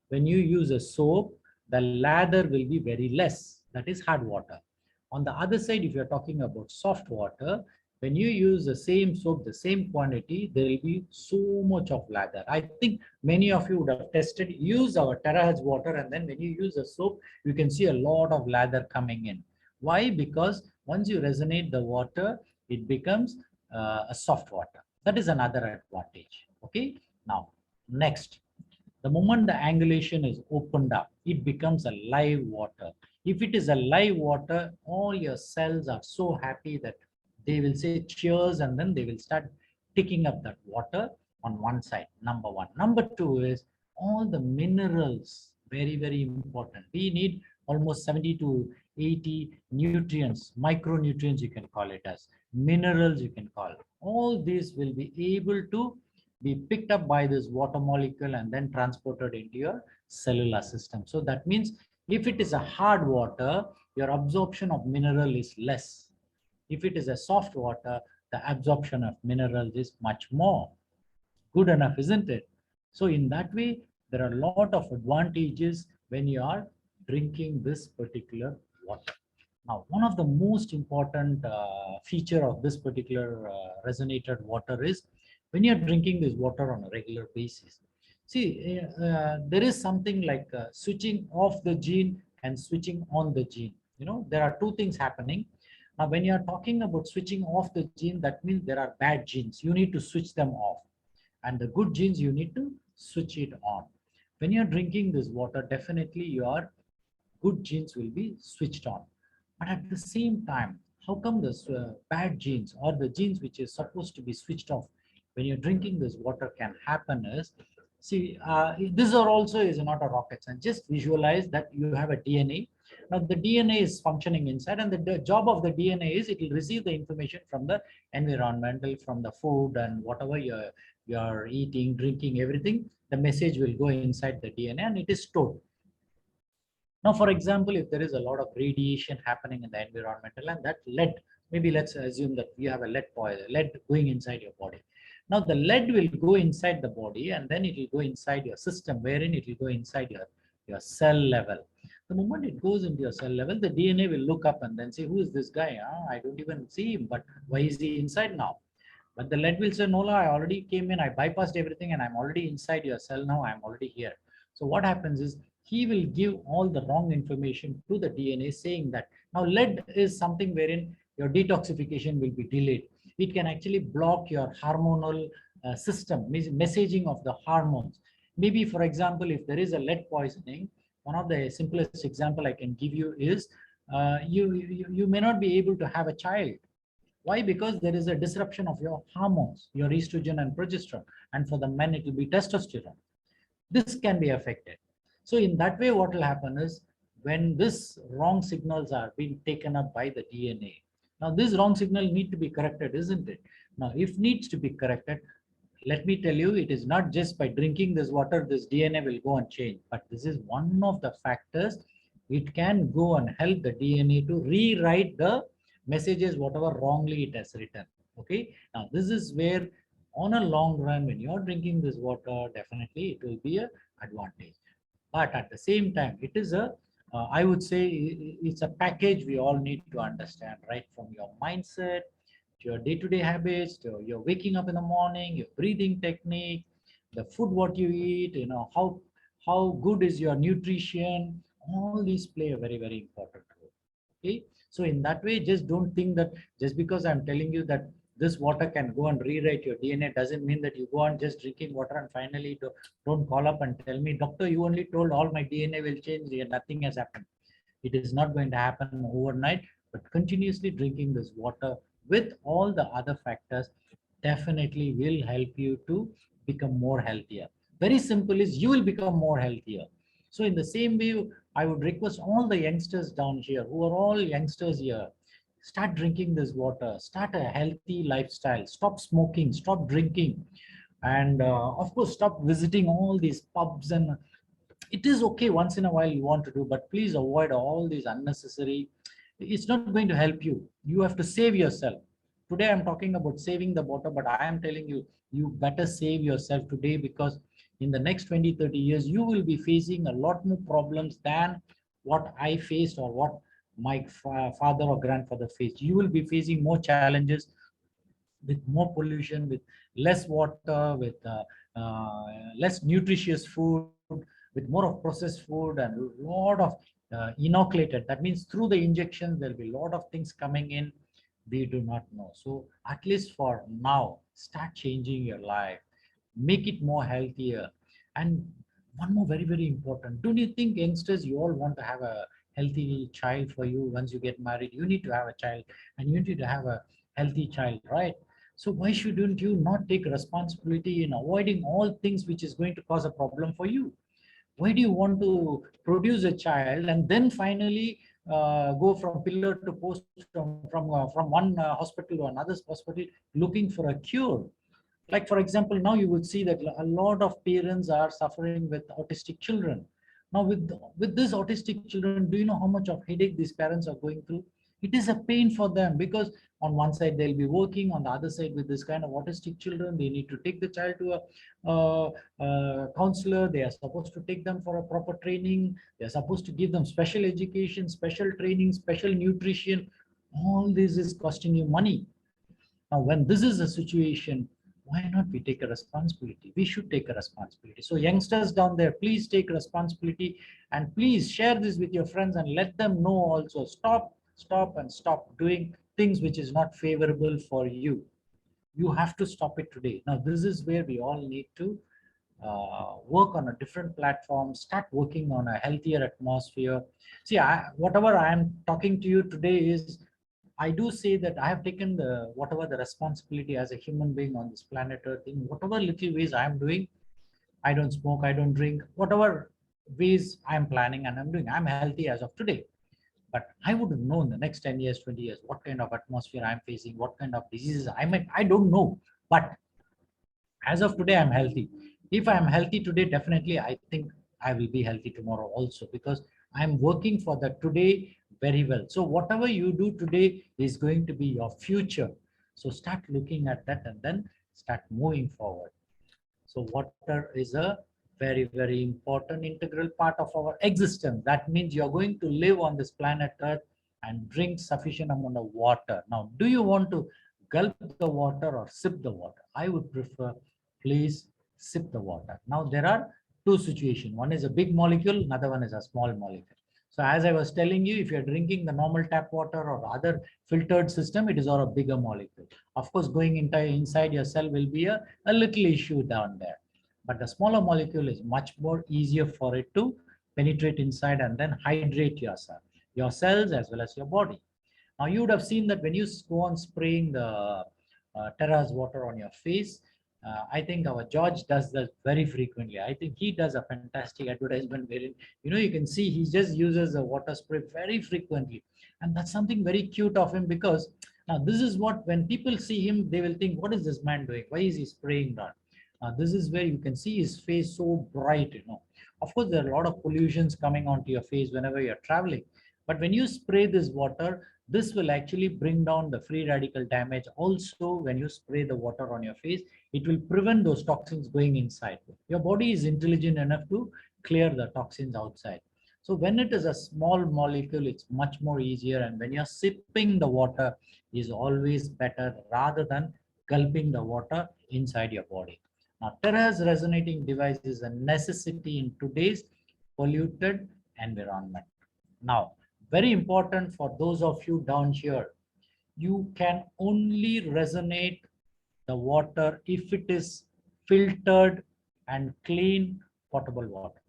when you use a soap, the lather will be very less. That is hard water. On the other side, if you're talking about soft water, when you use the same soap, the same quantity, there will be so much of lather. I think many of you would have tested, use our TerraHealth water, and then when you use a soap, you can see a lot of lather coming in. Why? Because once you resonate the water, it becomes a soft water. That is another advantage. Okay. Now, next, the moment the angulation is opened up, it becomes a live water. If it is a live water, all your cells are so happy that they will say cheers and then they will start picking up that water on one side, number one. Number two is all the minerals, very, very important. We need almost 70 to 80 nutrients, micronutrients you can call it as, minerals you can call it. All these will be able to be picked up by this water molecule and then transported into your cellular system. So that means if it is a hard water, your absorption of mineral is less. If it is a soft water, the absorption of minerals is much more. Good enough, isn't it? So in that way, there are a lot of advantages when you are drinking this particular water. Now, one of the most important feature of this particular resonated water is when you're drinking this water on a regular basis. See, there is something like switching off the gene and switching on the gene. There are two things happening. Now, when you're talking about switching off the gene, that means there are bad genes. You need to switch them off. And the good genes, you need to switch it on. When you're drinking this water, definitely your good genes will be switched on. But at the same time, how come the bad genes or the genes which is supposed to be switched off when you're drinking this water can happen is, see, this are also is not a rocket science. Just visualize that you have a DNA. Now the DNA is functioning inside, and the job of the DNA is it will receive the information from the environmental, from the food and whatever you're eating, drinking, everything. The message will go inside the DNA and it is stored. Now, for example, if there is a lot of radiation happening in the environmental and that lead, maybe let's assume that you have a lead going inside your body. Now, the lead will go inside the body and then it will go inside your system, wherein it will go inside your cell level. The moment it goes into your cell level, the DNA will look up and then say, who is this guy? I don't even see him, but why is he inside now? But the lead will say, no, I already came in, I bypassed everything and I'm already inside your cell now, I'm already here. So what happens is, he will give all the wrong information to the DNA saying that now lead is something wherein your detoxification will be delayed. It can actually block your hormonal system, messaging of the hormones. Maybe, for example, if there is a lead poisoning, One of the simplest example I can give you is you may not be able to have a child. Why? Because there is a disruption of your hormones, your estrogen and progesterone, and for the men it will be testosterone. This can be affected. So in that way, what will happen is when this wrong signals are being taken up by the DNA. Now this wrong signal need to be corrected, isn't it? Now, if needs to be corrected, let me tell you, it is not just by drinking this water, this DNA will go and change, but this is one of the factors. It can go and help the DNA to rewrite the messages, whatever wrongly it has written. Okay. Now, this is where on a long run, when you're drinking this water, definitely it will be a advantage. But at the same time, it is a, I would say it's a package we all need to understand, right? From your mindset, to your day-to-day habits, to your waking up in the morning, your breathing technique, the food what you eat, how good is your nutrition. All these play a very, very important role. Okay. So in that way, just don't think that just because I'm telling you that this water can go and rewrite your DNA doesn't mean that you go on just drinking water and finally don't call up and tell me, doctor, you only told all my DNA will change and nothing has happened. It is not going to happen overnight, but continuously drinking this water with all the other factors definitely will help you to become more healthier. Very simple is you will become more healthier. So in the same way, I would request all the youngsters down here who are all youngsters here, start drinking this water, start a healthy lifestyle, stop smoking, stop drinking, and of course, stop visiting all these pubs. And it is okay once in a while you want to do, but please avoid all these unnecessary. It's not going to help you. You have to save yourself. Today I'm talking about saving the water, but I am telling you, you better save yourself today, because in the next 20-30 years you will be facing a lot more problems than what I faced or what my father or grandfather faced. You will be facing more challenges with more pollution, with less water, with less nutritious food, with more of processed food, and a lot of inoculated. That means through the injections, there'll be a lot of things coming in we do not know. So at least for now, start changing your life, make it more healthier. And one more very, very important. Don't you think, youngsters, you all want to have a healthy child for you? Once you get married, you need to have a child, and you need to have a healthy child, right? So why shouldn't you not take responsibility in avoiding all things which is going to cause a problem for you? Why do you want to produce a child and then finally go from pillar to post, from one hospital to another hospital looking for a cure? Like, for example, now you would see that a lot of parents are suffering with autistic children. Now with this autistic children, do you know how much of headache these parents are going through? It is a pain for them, because on one side they'll be working, on the other side with this kind of autistic children, they need to take the child to a counselor. They are supposed to take them for a proper training. They are supposed to give them special education, special training, special nutrition. All this is costing you money. Now, when this is a situation, why not we take a responsibility? We should take a responsibility. So youngsters down there, please take responsibility, and please share this with your friends and let them know also. Stop doing things which is not favorable for you. You have to stop it today. Now, this is where we all need to work on a different platform, start working on a healthier atmosphere. See, whatever I am talking to you today is, I do say that I have taken the whatever the responsibility as a human being on this planet Earth, in whatever little ways I am doing. I don't smoke, I don't drink, whatever ways I'm planning and I'm doing. I'm healthy as of today. But I wouldn't know in the next 10 years, 20 years, what kind of atmosphere I'm facing, what kind of diseases I don't know. But as of today, I'm healthy. If I'm healthy today, definitely I think I will be healthy tomorrow also, because I'm working for that today very well. So whatever you do today is going to be your future. So start looking at that and then start moving forward. So water is a very, very important integral part of our existence. That means you're going to live on this planet Earth and drink sufficient amount of water. Now, do you want to gulp the water or sip the water? I would prefer, please sip the water. Now, there are two situations. One is a big molecule, another one is a small molecule. So as I was telling you, if you're drinking the normal tap water or other filtered system, it is all a bigger molecule. Of course, going inside your cell will be a little issue down there. But the smaller molecule is much more easier for it to penetrate inside and then hydrate yourself, your cells as well as your body. Now you would have seen that when you go on spraying the Terra's water on your face, I think our George does that very frequently. I think he does a fantastic advertisement wherein, you can see he just uses the water spray very frequently. And that's something very cute of him, because now this is what, when people see him, they will think, what is this man doing? Why is he spraying that? This is where you can see his face so bright. Of course, there are a lot of pollutions coming onto your face whenever you're traveling. But when you spray this water, this will actually bring down the free radical damage. Also, when you spray the water on your face, it will prevent those toxins going inside. Your body is intelligent enough to clear the toxins outside. So when it is a small molecule, it's much more easier. And when you're sipping the water, is always better rather than gulping the water inside your body. Now, Terra's resonating device is a necessity in today's polluted environment. Now, very important for those of you down here, you can only resonate the water if it is filtered and clean potable water.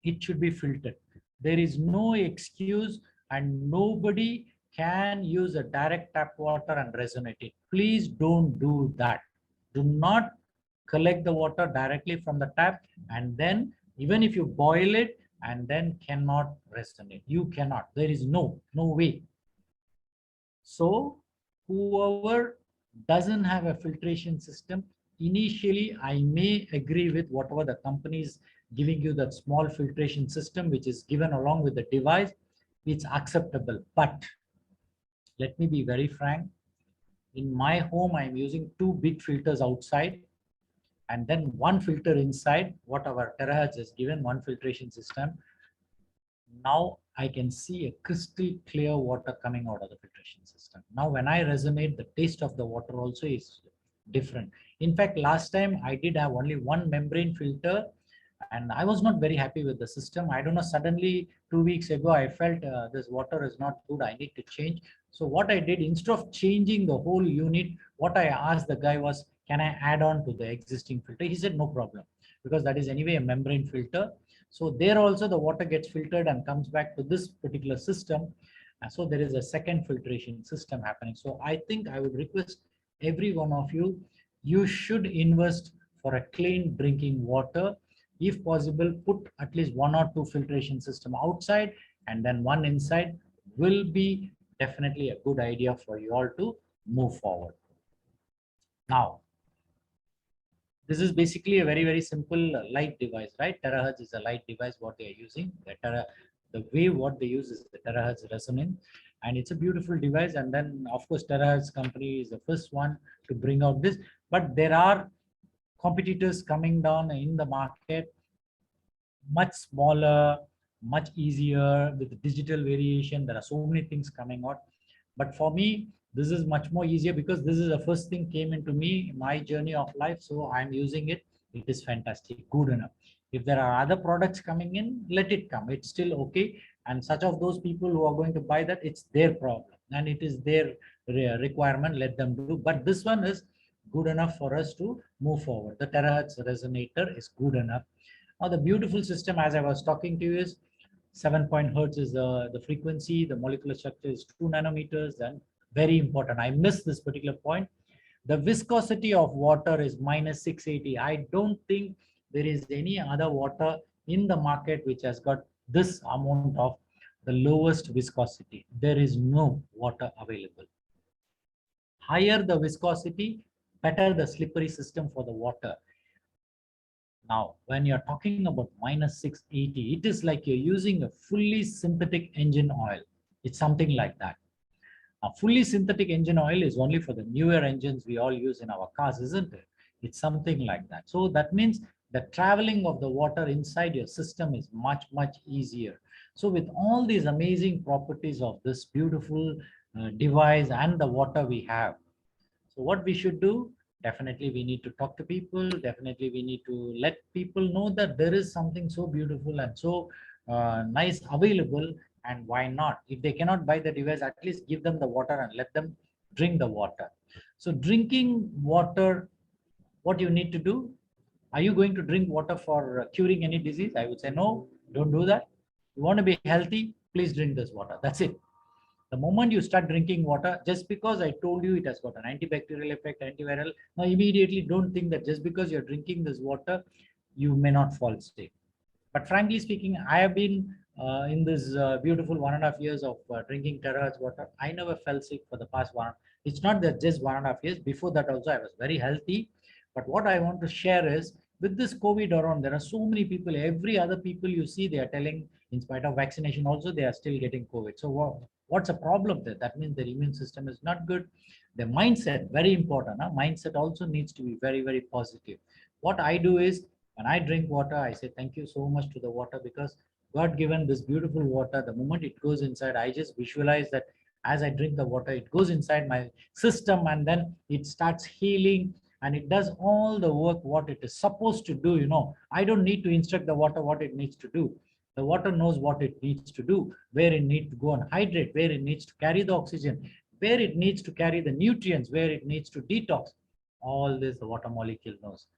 It should be filtered. There is no excuse, and nobody can use a direct tap water and resonate it. Please don't do that. Do not collect the water directly from the tap, and then even if you boil it and then cannot resonate. You cannot. There is no way. So whoever doesn't have a filtration system, initially I may agree with whatever the company is giving you, that small filtration system which is given along with the device, it's acceptable. But let me be very frank. In my home, I'm using 2 big filters outside and then 1 filter inside. What our Terahertz has given, 1 filtration system. Now I can see a crystal clear water coming out of the filtration system. Now when I resonate, the taste of the water also is different. In fact, last time I did have only 1 membrane filter and I was not very happy with the system. I don't know, suddenly 2 weeks ago, I felt this water is not good. I need to change. So what I did, instead of changing the whole unit, what I asked the guy was, can I add on to the existing filter? He said, no problem, because that is anyway a membrane filter. So there also the water gets filtered and comes back to this particular system. So there is a second filtration system happening. So I think I would request every one of you, you should invest for a clean drinking water. If possible, put at least 1 or 2 filtration system outside and then 1 inside will be definitely a good idea for you all to move forward. Now, this is basically a very, very simple light device, right? Terahertz is a light device, what they are using. The way what they use is the Terahertz resonance, and it's a beautiful device. And then, of course, Terahertz company is the first one to bring out this, but there are competitors coming down in the market, much smaller, much easier with digital variation. There are so many things coming out, but for me, this is much more easier because this is the first thing came into me, my journey of life. So I'm using it. It is fantastic, good enough. If there are other products coming in, let it come. It's still okay. And such of those people who are going to buy that, it's their problem and it is their requirement. Let them do. But this one is good enough for us to move forward. The Terahertz resonator is good enough. Now the beautiful system, as I was talking to you, is 7 Hz is the frequency. The molecular structure is 2 nanometers. And very important, I missed this particular point. The viscosity of water is minus 680. I don't think there is any other water in the market which has got this amount of the lowest viscosity. There is no water available. Higher the viscosity, better the slippery system for the water. Now, when you're talking about minus 680, it is like you're using a fully synthetic engine oil. It's something like that. A fully synthetic engine oil is only for the newer engines we all use in our cars, isn't it? It's something like that. So that means the traveling of the water inside your system is much, much easier. So with all these amazing properties of this beautiful device and the water we have, so what we should do, definitely we need to talk to people. Definitely we need to let people know that there is something so beautiful and so nice available. And why not? If they cannot buy the device, at least give them the water and let them drink the water. So drinking water, what you need to do? Are you going to drink water for curing any disease? I would say no. Don't do that. You want to be healthy, please drink this water. That's it. The moment you start drinking water, just because I told you it has got an antibacterial effect, antiviral, now immediately don't think that just because you're drinking this water, you may not fall sick. But frankly speaking, I have been in this beautiful 1.5 years of drinking terahertz water. I never fell sick for the past one. It's not that just 1.5 years. Before that also, I was very healthy. But what I want to share is with this COVID around, there are so many people. Every other people you see, they are telling, in spite of vaccination, also they are still getting COVID. So what's the problem there? That means their immune system is not good. The mindset, very important. Huh? Mindset also needs to be very, very positive. What I do is when I drink water, I say thank you so much to the water because God given this beautiful water. The moment it goes inside, I just visualize that as I drink the water, it goes inside my system and then it starts healing and it does all the work what it is supposed to do. I don't need to instruct the water what it needs to do. The water knows what it needs to do, where it needs to go and hydrate, where it needs to carry the oxygen, where it needs to carry the nutrients, where it needs to detox. All this the water molecule knows.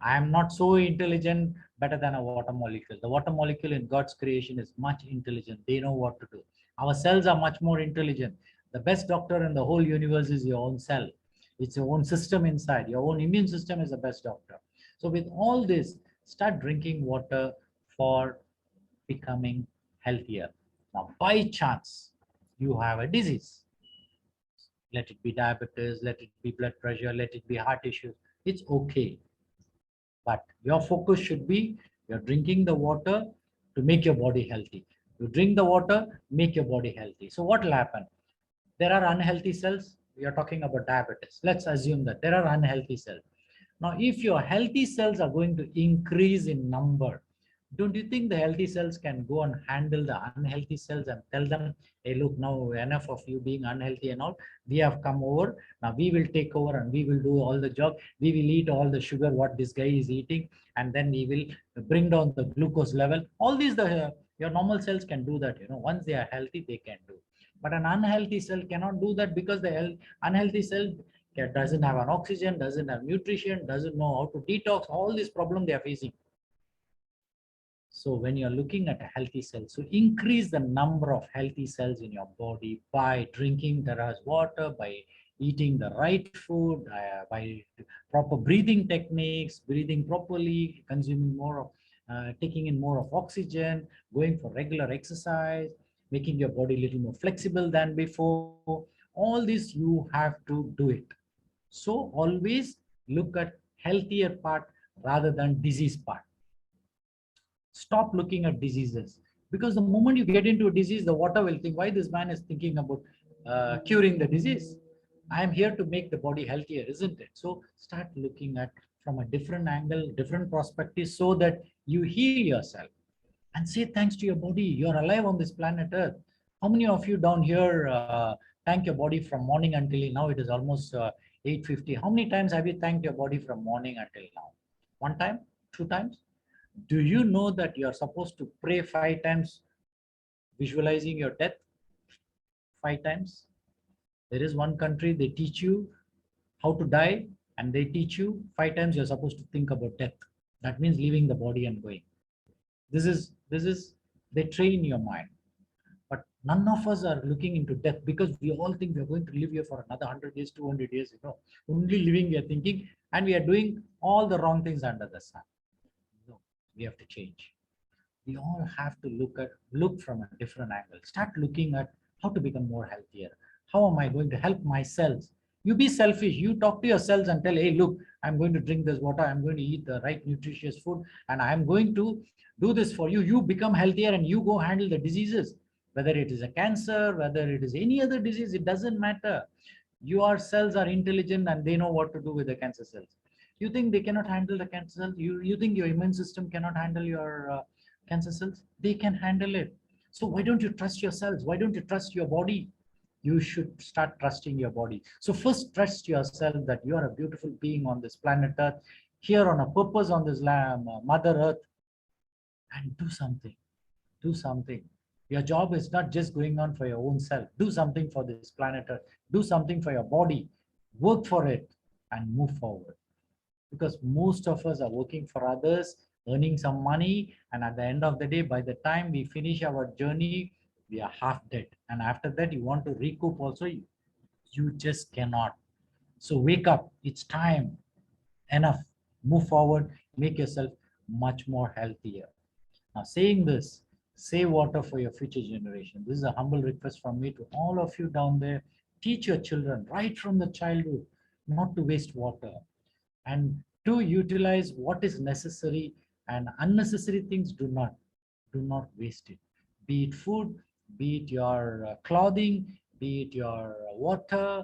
I am not so intelligent, better than a water molecule. The water molecule in God's creation is much intelligent. They know what to do. Our cells are much more intelligent. The best doctor in the whole universe is your own cell. It's your own system inside. Your own immune system is the best doctor. So with all this, start drinking water for becoming healthier. Now, by chance, you have a disease. Let it be diabetes, let it be blood pressure, let it be heart issues. It's okay. But your focus should be you're drinking the water to make your body healthy. You drink the water, make your body healthy. So what will happen? There are unhealthy cells. We are talking about diabetes. Let's assume that there are unhealthy cells. Now, if your healthy cells are going to increase in number, don't you think the healthy cells can go and handle the unhealthy cells and tell them, hey, look, now enough of you being unhealthy and all, we have come over, now we will take over and we will do all the job, we will eat all the sugar what this guy is eating, and then we will bring down the glucose level. All these, your normal cells can do that, once they are healthy, they can do. But an unhealthy cell cannot do that because the unhealthy cell doesn't have an oxygen, doesn't have nutrition, doesn't know how to detox, all these problems they are facing. So when you're looking at a healthy cell, so increase the number of healthy cells in your body by drinking terahertz water, by eating the right food, by proper breathing techniques, breathing properly, consuming more of, taking in more of oxygen, going for regular exercise, making your body a little more flexible than before. All this you have to do it. So always look at healthier part rather than disease part. Stop looking at diseases, because the moment you get into a disease, the water will think, why this man is thinking about curing the disease? I am here to make the body healthier, isn't it? So start looking at from a different angle, different perspective, so that you heal yourself and say thanks to your body. You're alive on this planet Earth. How many of you down here thank your body from morning until now? It is almost 8:50. How many times have you thanked your body from morning until now? One time? Two times? Do you know that you're supposed to pray 5 times visualizing your death? 5 times? There is one country, they teach you how to die, and they teach you 5 times you're supposed to think about death. That means leaving the body and going. This is they train your mind. But none of us are looking into death because we all think we're going to live here for another 100 years, 200 years, only living we are thinking, and we are doing all the wrong things under the sun. No, we have to change. We all have to look from a different angle. Start looking at how to become more healthier. How am I going to help my cells? You be selfish. You talk to your cells and tell, hey, look, I'm going to drink this water. I'm going to eat the right nutritious food, and I'm going to do this for you. You become healthier and you go handle the diseases. Whether it is a cancer, whether it is any other disease, it doesn't matter. Your cells are intelligent and they know what to do with the cancer cells. You think they cannot handle the cancer cells? You think your immune system cannot handle your cancer cells? They can handle it. So why don't you trust your cells? Why don't you trust your body? You should start trusting your body. So first trust yourself that you are a beautiful being on this planet Earth, here on a purpose on this Mother Earth, and do something. Do something. Your job is not just going on for your own self. Do something for this planet Earth. Do something for your body. Work for it and move forward. Because most of us are working for others, earning some money, and at the end of the day, by the time we finish our journey, we are half dead. And after that, you want to recoup also, you just cannot. So wake up, it's time, enough, move forward, make yourself much more healthier. Now, saying this, save water for your future generation. This is a humble request from me to all of you down there. Teach your children right from the childhood not to waste water, and to utilize what is necessary, and unnecessary things do not waste it. Be it food, be it your clothing, be it your water,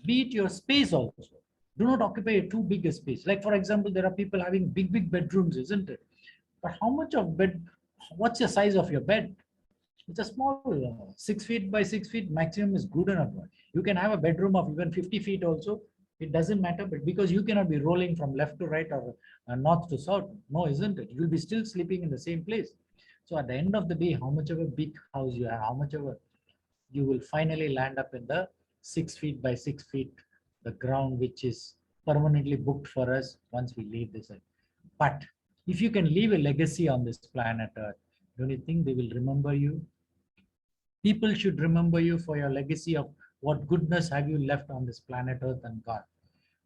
be it your space also. Do not occupy a too big a space. Like for example, there are people having big bedrooms, isn't it? But how much of bed, what's the size of your bed? It's a small 6 feet by 6 feet maximum is good enough. You can have a bedroom of even 50 feet also. It doesn't matter, but because you cannot be rolling from left to right or north to south, no, isn't it? You'll be still sleeping in the same place. So at the end of the day, how much of a big house you have, how much of a, you will finally land up in the 6 feet by 6 feet, the ground which is permanently booked for us once we leave this earth. But if you can leave a legacy on this planet Earth, don't you think they will remember you? People should remember you for your legacy of what goodness have you left on this planet Earth and God,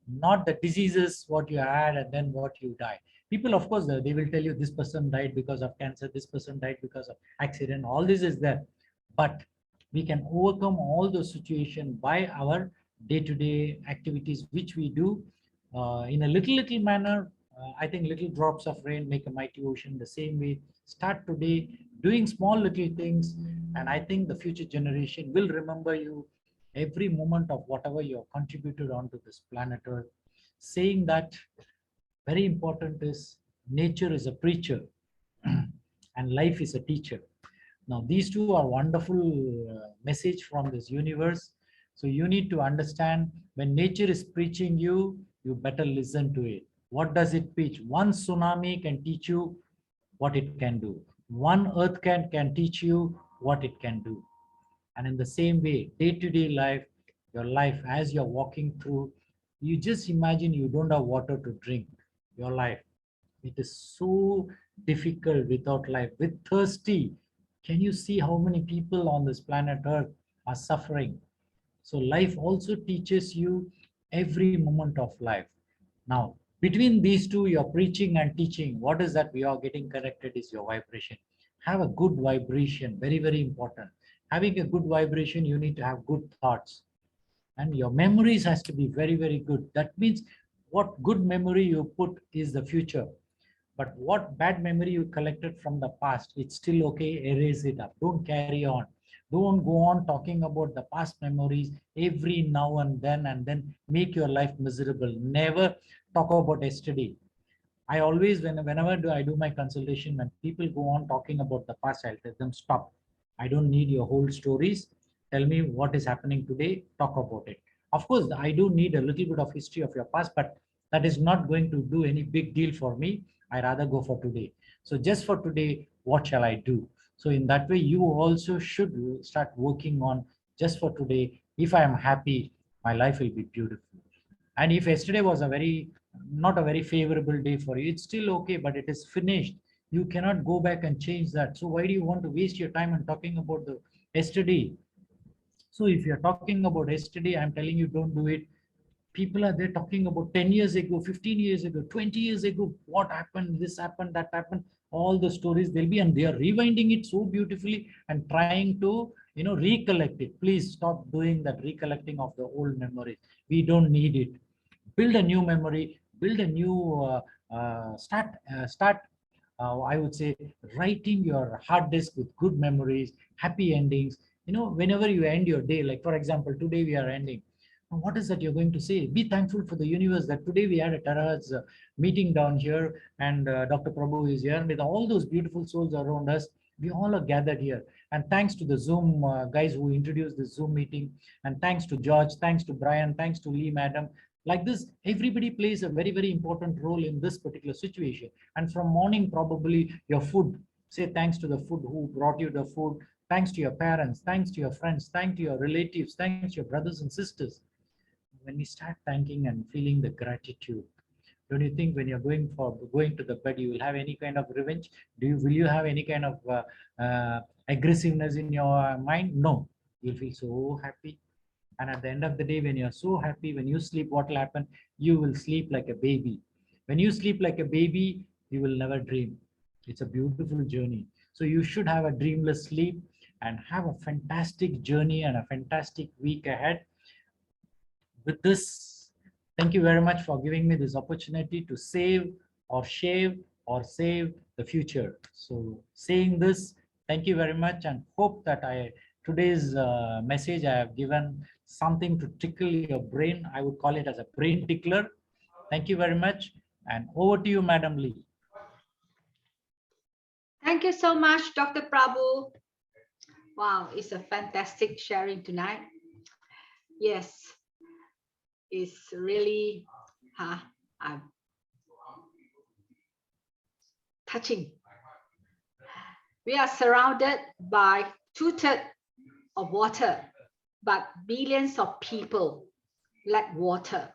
not the diseases what you had and then what you die. People, of course, they will tell you this person died because of cancer, this person died because of accident. All this is there, but we can overcome all those situations by our day-to-day activities, which we do in a little manner. I think little drops of rain make a mighty ocean. The same way, start today doing small little things, and I think the future generation will remember you every moment of whatever you have contributed onto this planet Earth. Saying that, very important is nature is a preacher and life is a teacher. Now, these two are wonderful message from this universe. So you need to understand, when nature is preaching you, you better listen to it. What does it preach? One tsunami can teach you what it can do. One earth can teach you what it can do. And in the same way, day-to-day life, your life as you're walking through, you just imagine you don't have water to drink. Your life, it is so difficult without life. With thirsty, can you see how many people on this planet Earth are suffering? So life also teaches you every moment of life. Now, between these two, your preaching and teaching, what is that we are getting connected is your vibration. Have a good vibration, very important. Having a good vibration, you need to have good thoughts. And your memories has to be very good. That means what good memory you put is the future. But what bad memory you collected from the past, it's still okay, erase it up. Don't carry on. Don't go on talking about the past memories every now and then make your life miserable. Never talk about yesterday. I always, whenever I do my consultation, when people go on talking about the past, I'll tell them, stop. I don't need your whole stories. Tell me what is happening today, talk about it. Of course, I do need a little bit of history of your past, but that is not going to do any big deal for me. I rather go for today. So just for today, what shall I do? So in that way, you also should start working on just for today. If I am happy, my life will be beautiful. And if yesterday was a very not a very favorable day for you, it's still okay, but it is finished. You cannot go back and change that. So why do you want to waste your time on talking about the yesterday? So if you're talking about yesterday, I'm telling you, don't do it. People are there talking about 10 years ago, 15 years ago, 20 years ago, what happened, this happened, that happened, all the stories they'll be, and they are rewinding it so beautifully and trying to, recollect it. Please stop doing that recollecting of the old memories. We don't need it. Build a new memory, build a new, start, I would say, writing your hard disk with good memories, happy endings. Whenever you end your day, like for example, today we are ending. What is that you're going to say? Be thankful for the universe that today we had a Tara's meeting down here, and Dr. Prabhu is here, and with all those beautiful souls around us, we all are gathered here. And thanks to the Zoom guys who introduced the Zoom meeting, and thanks to George, thanks to Brian, thanks to Lee, madam. Like this, everybody plays a very important role in this particular situation. And from morning, probably your food, say thanks to the food who brought you the food, thanks to your parents, thanks to your friends, thanks to your relatives, thanks to your brothers and sisters. When we start thanking and feeling the gratitude, Don't you think when you're going to the bed, you will have any kind of revenge? Will you have any kind of aggressiveness in your mind? No, you'll feel so happy. And at the end of the day, when you're so happy, when you sleep, what will happen? You will sleep like a baby. When you sleep like a baby, you will never dream. It's a beautiful journey. So you should have a dreamless sleep and have a fantastic journey and a fantastic week ahead. With this, thank you very much for giving me this opportunity to save or shave or save the future. So saying this, thank you very much, and hope that today's message I have given something to tickle your brain. I would call it as a brain tickler. Thank you very much, and over to you, Madam Lee. Thank you so much, Dr. Prabhu. Wow, it's a fantastic sharing tonight. Yes, it's really touching. We are surrounded by 2/3 of water, but billions of people lack water.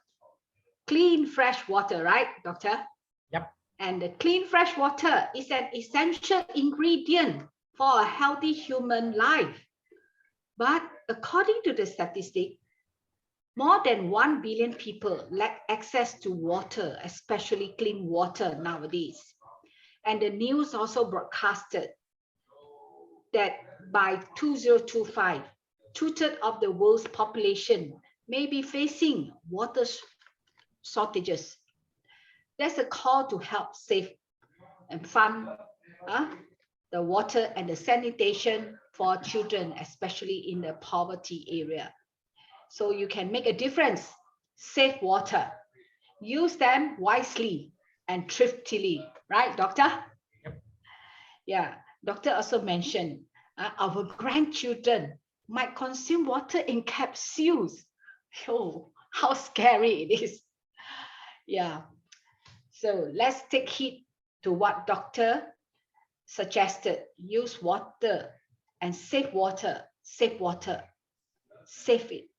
Clean, fresh water, right, Doctor? Yep. And the clean, fresh water is an essential ingredient for a healthy human life. But according to the statistic, more than 1 billion people lack access to water, especially clean water nowadays. And the news also broadcasted that by 2025, 2/3 of the world's population may be facing water shortages. There's a call to help save and fund the water and the sanitation for children, especially in the poverty area. So you can make a difference, save water, use them wisely and thriftily, right, Doctor? Yep. Yeah, Doctor also mentioned our grandchildren might consume water in capsules. Oh, how scary it is. Yeah, so let's take heed to what Doctor suggested. Use water and save water, save water, save it.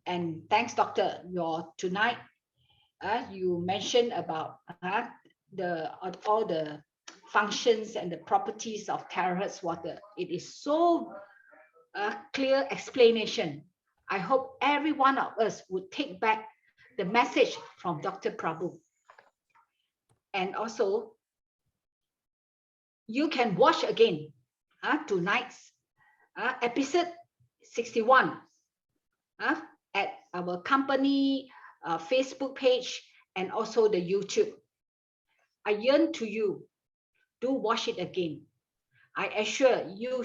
And thanks, Doctor. Tonight, you mentioned about all the functions and the properties of terahertz water. It is so clear explanation. I hope every one of us would take back the message from Dr. Prabhu. And also, you can watch again tonight's episode 61 at our company Facebook page and also the YouTube. I yearn to you. Do watch it again. I assure you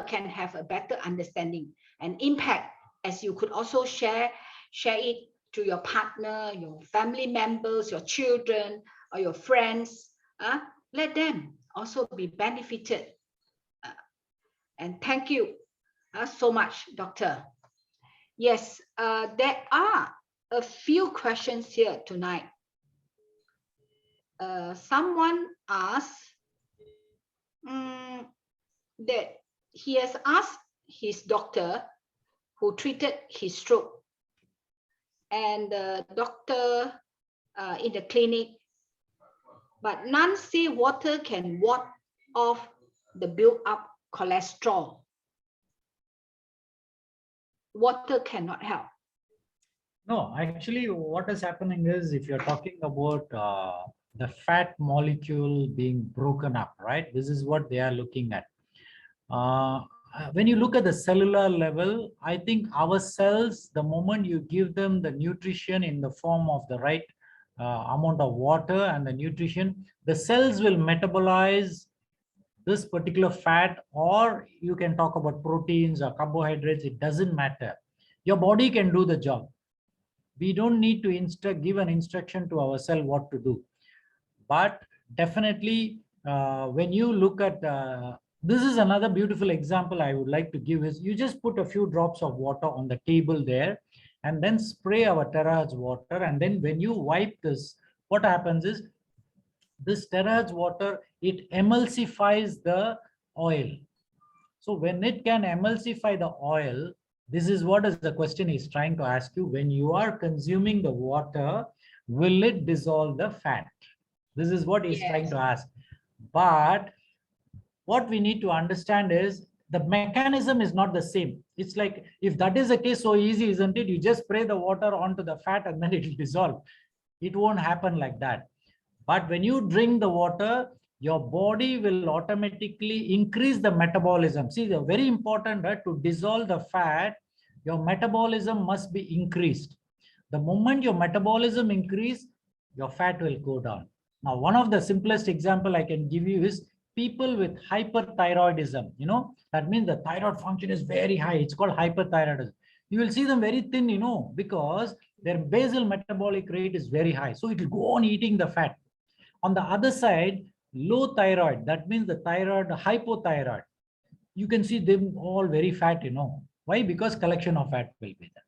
can have a better understanding and impact, as you could also share it to your partner, your family members, your children, or your friends. Let them also be benefited. And thank you so much, Doctor. Yes, there are a few questions here tonight. Someone asked that he has asked his doctor who treated his stroke, and the doctor in the clinic, but none say water can ward off the built-up cholesterol. Water cannot help. No, actually, what is happening is, if you're talking about the fat molecule being broken up, right? This is what they are looking at. When you look at the cellular level, I think our cells, the moment you give them the nutrition in the form of the right amount of water and the nutrition, the cells will metabolize this particular fat, or you can talk about proteins or carbohydrates. It doesn't matter. Your body can do the job. We don't need to give an instruction to our cell what to do. But definitely, when you look at this is another beautiful example I would like to give is, you just put a few drops of water on the table there and then spray our terahertz water, and then when you wipe this, what happens is, this terahertz water, it emulsifies the oil. So when it can emulsify the oil, this is what is the question he's trying to ask you. When you are consuming the water, will it dissolve the fat? This is what he's trying Yes. to ask. But what we need to understand is the mechanism is not the same. It's like, if that is the case, so easy, isn't it? You just spray the water onto the fat and then it will dissolve. It won't happen like that. But when you drink the water, your body will automatically increase the metabolism. See, they're very important, right? To dissolve the fat, your metabolism must be increased. The moment your metabolism increase, your fat will go down. Now, one of the simplest example I can give you is people with hyperthyroidism. That means the thyroid function is very high. It's called hyperthyroidism. You will see them very thin, because their basal metabolic rate is very high. So it will go on eating the fat. On the other side, low thyroid, that means the thyroid, hypothyroid, you can see them all very fat. Why? Because collection of fat will be there.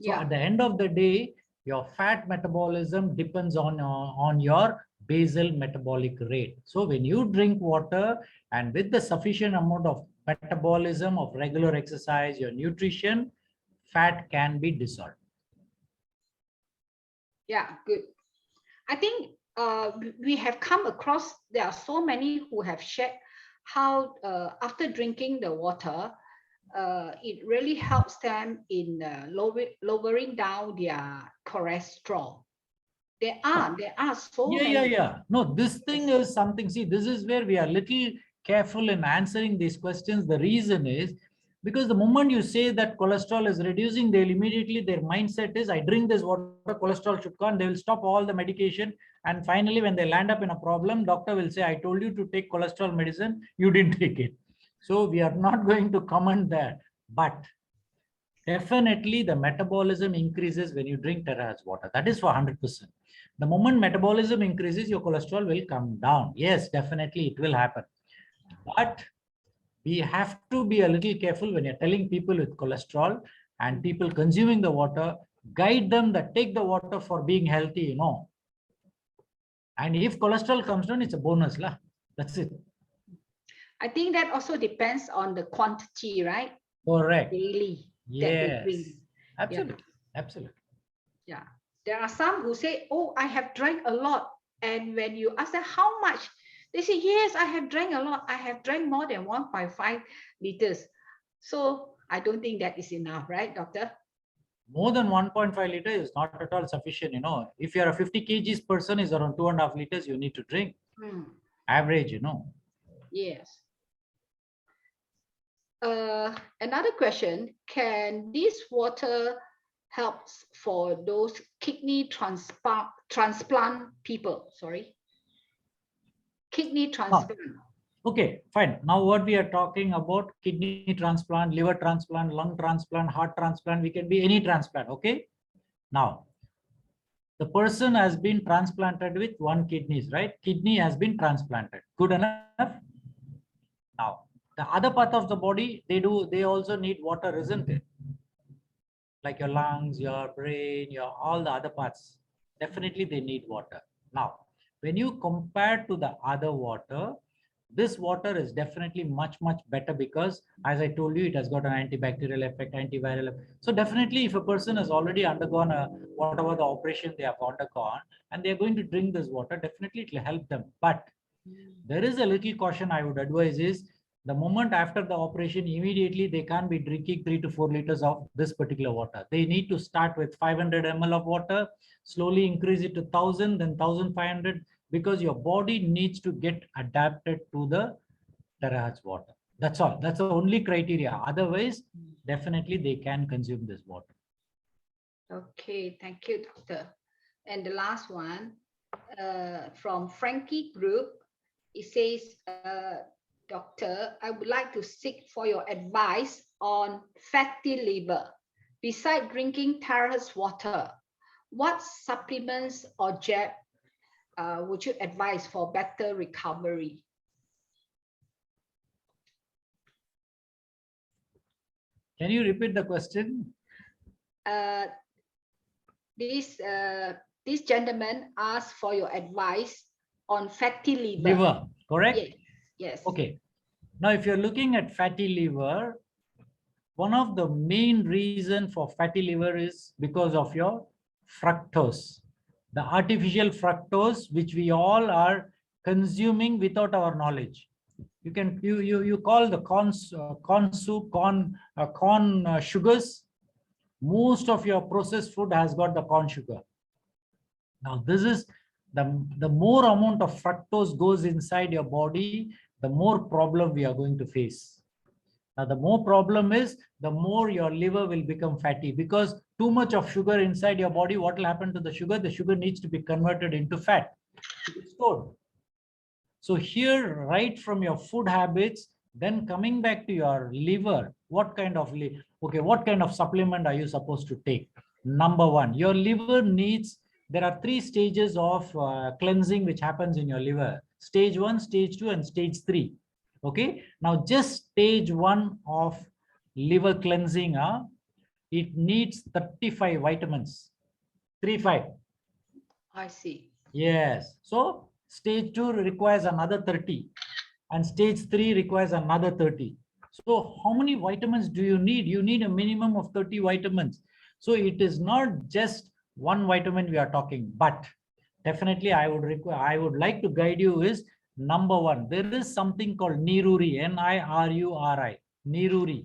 So Yeah. at the end of the day, your fat metabolism depends on your basal metabolic rate. So when you drink water and with the sufficient amount of metabolism of regular exercise, your nutrition, fat can be dissolved. Yeah, good. I think we have come across, there are so many who have shared how after drinking the water, it really helps them in lowering down their cholesterol. There are so many. Yeah. No, this thing Yes. is something. See, this is where we are little careful in answering these questions. The reason is because the moment you say that cholesterol is reducing, they'll immediately, their mindset is, I drink this water, cholesterol should come. They will stop all the medication. And finally, when they land up in a problem, doctor will say, I told you to take cholesterol medicine, you didn't take it. So we are not going to comment that. But definitely the metabolism increases when you drink Tera's water. That is for 100%. The moment metabolism increases, your cholesterol will come down. Yes, definitely it will happen. But we have to be a little careful when you're telling people with cholesterol and people consuming the water, guide them that take the water for being healthy, And if cholesterol comes down, it's a bonus. That's it. I think that also depends on the quantity, right? Correct. Daily that they drink. Yes. Absolutely. Yeah. Absolutely. Yeah. There are some who say, oh, I have drank a lot. And when you ask them how much, they say, yes, I have drank a lot. I have drank more than 1.5 liters. So I don't think that is enough, right, doctor? More than 1.5 liter is not at all sufficient. If you're a 50 kgs person, is around 2.5 liters you need to drink. Average. Yes. Another question, can this water helps for those kidney transplant people? Sorry. Kidney transplant. Okay, fine. Now what we are talking about, kidney transplant, liver transplant, lung transplant, heart transplant, we can be any transplant. Okay. Now, the person has been transplanted with one kidneys, right? Kidney has been transplanted. Good enough. Now, the other part of the body, they also need water, isn't it? Like your lungs, your brain, your all the other parts. Definitely they need water. Now, when you compare to the other water, this water is definitely much better because, as I told you, it has got an antibacterial effect, antiviral effect. So definitely if a person has already undergone whatever the operation they have undergone and they are going to drink this water, definitely it will help them. But there is a little caution I would advise is, the moment after the operation, immediately they can't be drinking 3 to 4 liters of this particular water. They need to start with 500 ml of water, slowly increase it to 1000, then 1500, because your body needs to get adapted to the terahertz water. That's all. That's the only criteria. Otherwise, definitely they can consume this water. Okay, thank you, doctor. And the last one from Frankie Group, it says, doctor, I would like to seek for your advice on fatty liver. Besides drinking Terahertz water, what supplements or jab would you advise for better recovery? Can you repeat the question? This gentleman asked for your advice on fatty liver. Liver, correct? Yes. Yes. Okay. Now, if you're looking at fatty liver, one of the main reason for fatty liver is because of your fructose. the artificial fructose, which we all are consuming without our knowledge. You call the corn soup, corn sugars. Most of your processed food has got the corn sugar. Now, this is the more amount of fructose goes inside your body, the more problem we are going to face. Now, the more problem is, the more your liver will become fatty, because too much of sugar inside your body, what will happen to the sugar? The sugar needs to be converted into fat to be stored. So here, right from your food habits, then coming back to your liver, what kind of supplement are you supposed to take? Number one, your liver needs, there are 3 stages of cleansing which happens in your liver: stage 1, stage 2, and stage 3. Okay, now just stage 1 of liver cleansing, it needs 35 vitamins. 35. I see. Yes. So stage 2 requires another 30, and stage 3 requires another 30. So how many vitamins do you need? You need a minimum of 30 vitamins. So it is not just one vitamin we are talking, but definitely I would like to guide you is, number one, there is something called Niruri, Niruri. Niruri.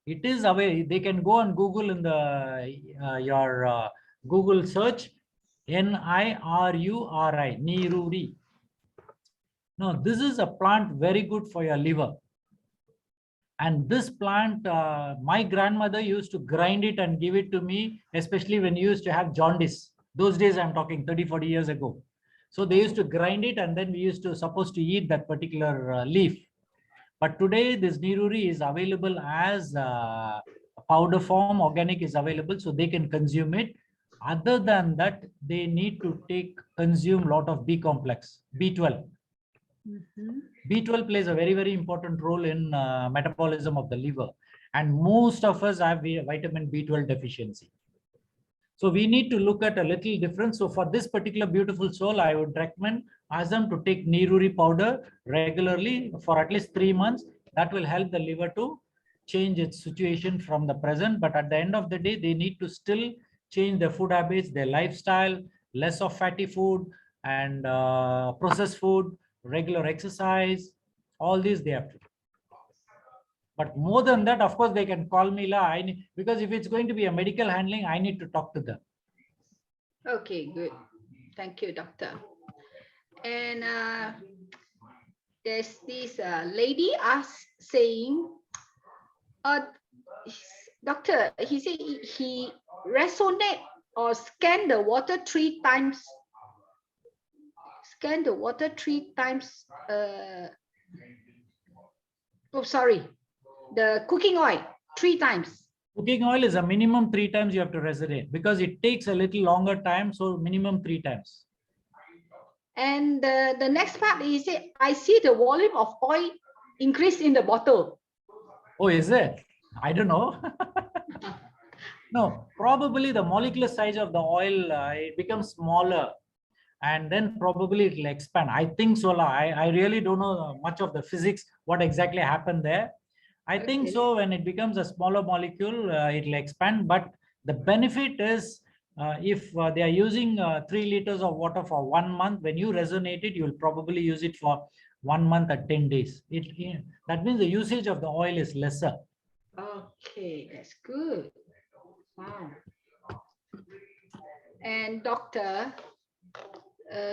It is away. They can go and Google in the your Google search, Niruri, Niruri. Now, this is a plant very good for your liver. And this plant, my grandmother used to grind it and give it to me, especially when you used to have jaundice. Those days, I'm talking 30, 40 years ago. So they used to grind it, and then we used to supposed to eat that particular leaf. But today, this Niruri is available as powder form, organic is available, so they can consume it. Other than that, they need to consume a lot of B complex, B12. B12 plays a very, very important role in metabolism of the liver. And most of us have vitamin B12 deficiency. So we need to look at a little difference. So for this particular beautiful soul, I would recommend them to take Niruri powder regularly for at least 3 months. That will help the liver to change its situation from the present. But at the end of the day, they need to still change their food habits, their lifestyle, less of fatty food and processed food, regular exercise, all these they have to do. But more than that, of course, they can call me, because if it's going to be a medical handling, I need to talk to them. Okay, good. Thank you, doctor. And there's this lady saying, doctor, he said he resonate or scan the water 3 times. Scan the water 3 times. Oh, sorry. The cooking oil 3 times. Cooking oil is a minimum 3 times you have to resonate, because it takes a little longer time. So minimum 3 times. And the next part is, I see the volume of oil increase in the bottle. Oh, is it? I don't know. No, probably the molecular size of the oil, it becomes smaller, and then probably it will expand. I think so. I really don't know much of the physics, what exactly happened there. I think so. When it becomes a smaller molecule, it will expand. But the benefit is, if they are using 3 liters of water for 1 month, when you resonate it, you will probably use it for 1 month at 10 days. That means the usage of the oil is lesser. Okay, that's good. Wow. And doctor,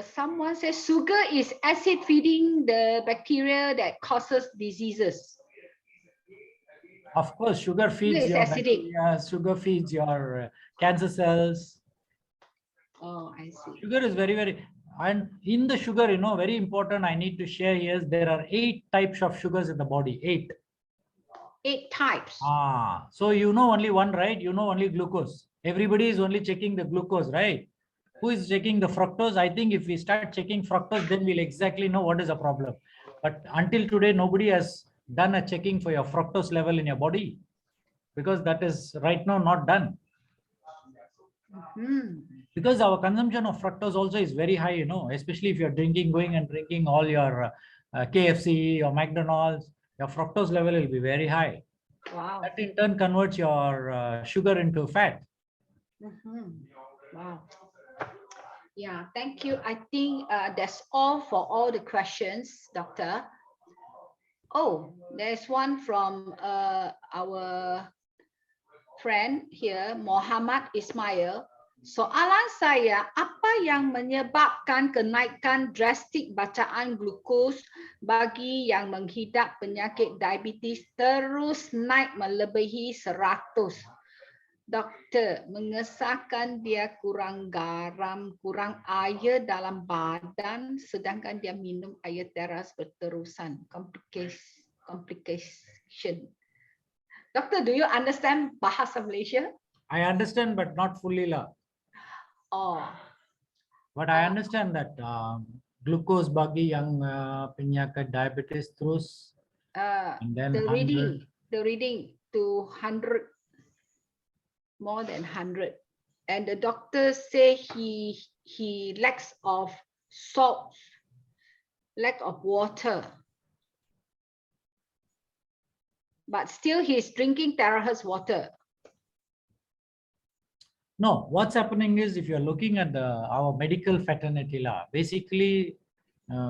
someone says sugar is acid feeding the bacteria that causes diseases. Of course, sugar feeds your bacteria, sugar feeds your cancer cells. Oh, I see. Sugar is very, very, and in the sugar, very important, I need to share here, there are 8 types of sugars in the body. 8. 8 types. So you know only one, right? You know only glucose. Everybody is only checking the glucose, right? Who is checking the fructose? I think if we start checking fructose, then we'll exactly know what is the problem. But until today, nobody has done a checking for your fructose level in your body, because that is right now not done. Because our consumption of fructose also is very high, especially if you're going and drinking all your KFC or McDonald's, your fructose level will be very high. Wow. That in turn converts your sugar into fat. Wow. Yeah, thank you. I think that's all for all the questions, Doctor. Oh, there's one from our friend here, Muhammad Ismail. Soalan saya, apa yang menyebabkan kenaikan drastik bacaan glukos bagi yang menghidap penyakit diabetes terus naik melebihi 100? Doktor, mengesahkan dia kurang garam, kurang air dalam badan sedangkan dia minum air teras berterusan. Complication. Doctor, do you understand Bahasa Malaysia? I understand, but not fully lah. Oh, But I understand that glucose bagi yang penyakit diabetes terus, and then the 100. reading to 100, more than 100. And the doctor say he lacks of salt, lack of water. But still he's drinking terahertz water. No, what's happening is if you're looking at our medical fraternity law, basically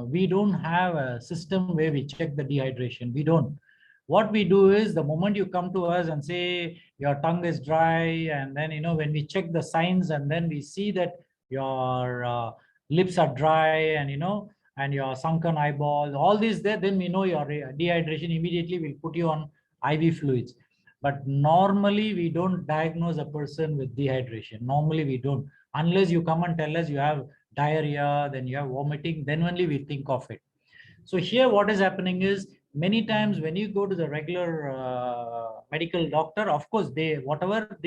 we don't have a system where we check the dehydration. We don't. What we do is the moment you come to us and say your tongue is dry, and then when we check the signs and then we see that your lips are dry and your sunken eyeballs, all these there, then we know your dehydration. Immediately we'll put you on IV fluids. But normally we don't diagnose a person with dehydration. Normally we don't, unless you come and tell us you have diarrhea, then you have vomiting, then only we think of it. So here what is happening is many times when you go to the regular medical doctor, of course whatever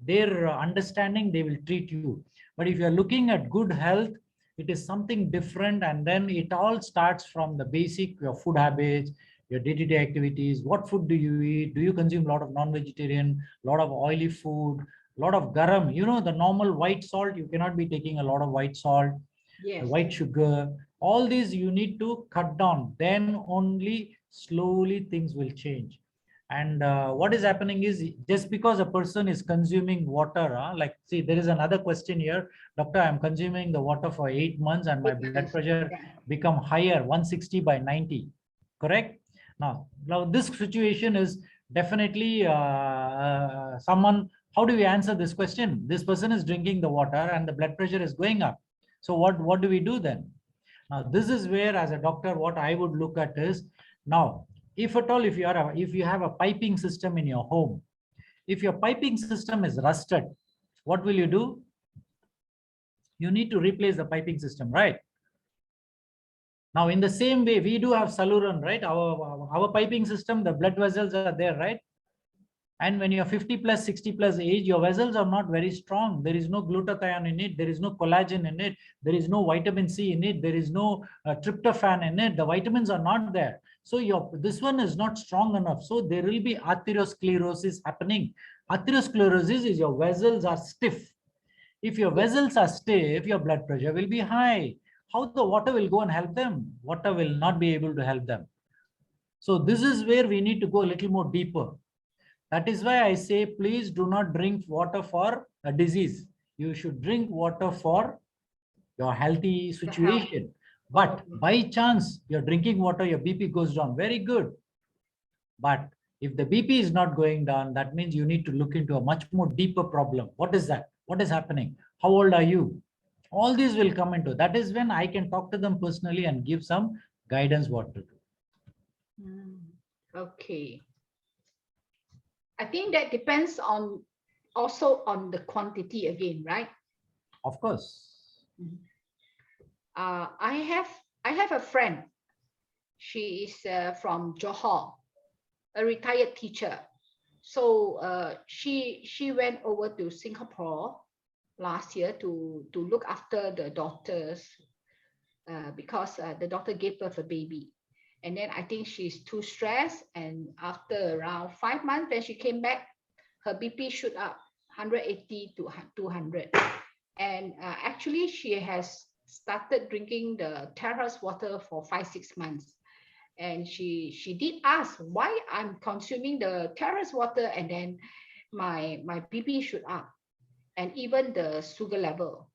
their understanding, they will treat you. But if you are looking at good health, it is something different, and then it all starts from the basic your food habits, your day-to-day activities. What food do you eat? Do you consume a lot of non-vegetarian, a lot of oily food, a lot of garam? The normal white salt, you cannot be taking a lot of white salt, Yes. white sugar. All these you need to cut down. Then only slowly things will change. And what is happening is just because a person is consuming water, like see, there is another question here. Doctor, I'm consuming the water for 8 months and my blood pressure become higher, 160 by 90. Correct? Now this situation is definitely someone. How do we answer this question? This person is drinking the water and the blood pressure is going up. So what do we do then? Now this is where, as a doctor, what I would look at is, now if at all, if you have a piping system in your home, if your piping system is rusted, what will you do? You need to replace the piping system, right? Now in the same way, we do have saluran, right? Our piping system, the blood vessels are there, right? And when you're 50 plus, 60 plus age, your vessels are not very strong. There is no glutathione in it. There is no collagen in it. There is no vitamin C in it. There is no tryptophan in it. The vitamins are not there. So this one is not strong enough. So there will be atherosclerosis happening. Atherosclerosis is your vessels are stiff. If your vessels are stiff, your blood pressure will be high. How the water will go and help them? Water will not be able to help them. So this is where we need to go a little more deeper. That is why I say, please do not drink water for a disease. You should drink water for your healthy situation. But by chance, you're drinking water, your BP goes down. Very good. But if the BP is not going down, that means you need to look into a much more deeper problem. What is that? What is happening? How old are you? All these will come into. That is when I can talk to them personally and give some guidance what to do. Okay. I think that depends on also on the quantity again, right? Of course. I have a friend. She is from Johor, a retired teacher. So she went over to Singapore last year to look after the daughters because the daughter gave birth a baby. And then I think she's too stressed. And after around 5 months, when she came back, her BP shoot up 180 to 200. And actually, she has started drinking the terahertz water for 5-6 months. And she did ask why I'm consuming the terahertz water and then my BP shoot up and even the sugar level.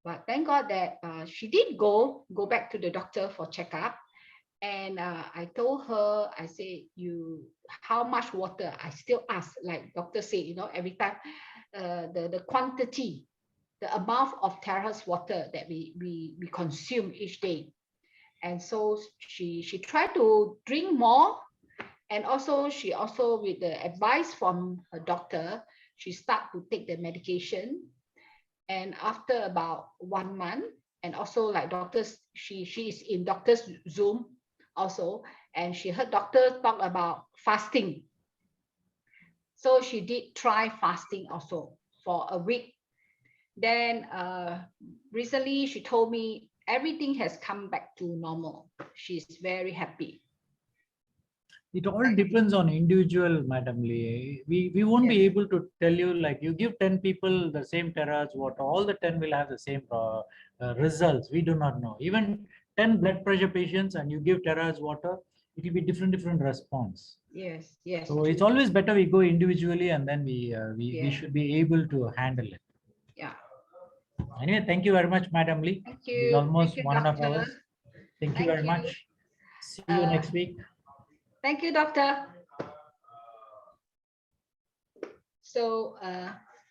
But thank God that she did go back to the doctor for checkup. And I told her, I say, how much water? I still ask, like doctor say, every time, the quantity, the amount of terrace water that we consume each day. And so she tried to drink more, and also she also, with the advice from her doctor, she start to take the medication. And after about 1 month, and also like doctors, she is in doctor's Zoom also, and she heard doctor talk about fasting. So she did try fasting also for a week. Then recently she told me everything has come back to normal. She's very happy. It all depends on individual, Madam Lee. We won't be Yes. able to tell you, like, you give 10 people the same terrace water, all the 10 will have the same results. We do not know. Even 10 blood pressure patients and you give terrace water, it will be different response. Yes, yes, So true, it's true. always better we go individually, and then we Yeah. should be able to handle it. Yeah. Anyway, thank you very much, Madam Lee. Thank It is you. Thank almost you, 1.5 doctor. hours. Thank you Thank very you. much. See you next week. Thank you, doctor. So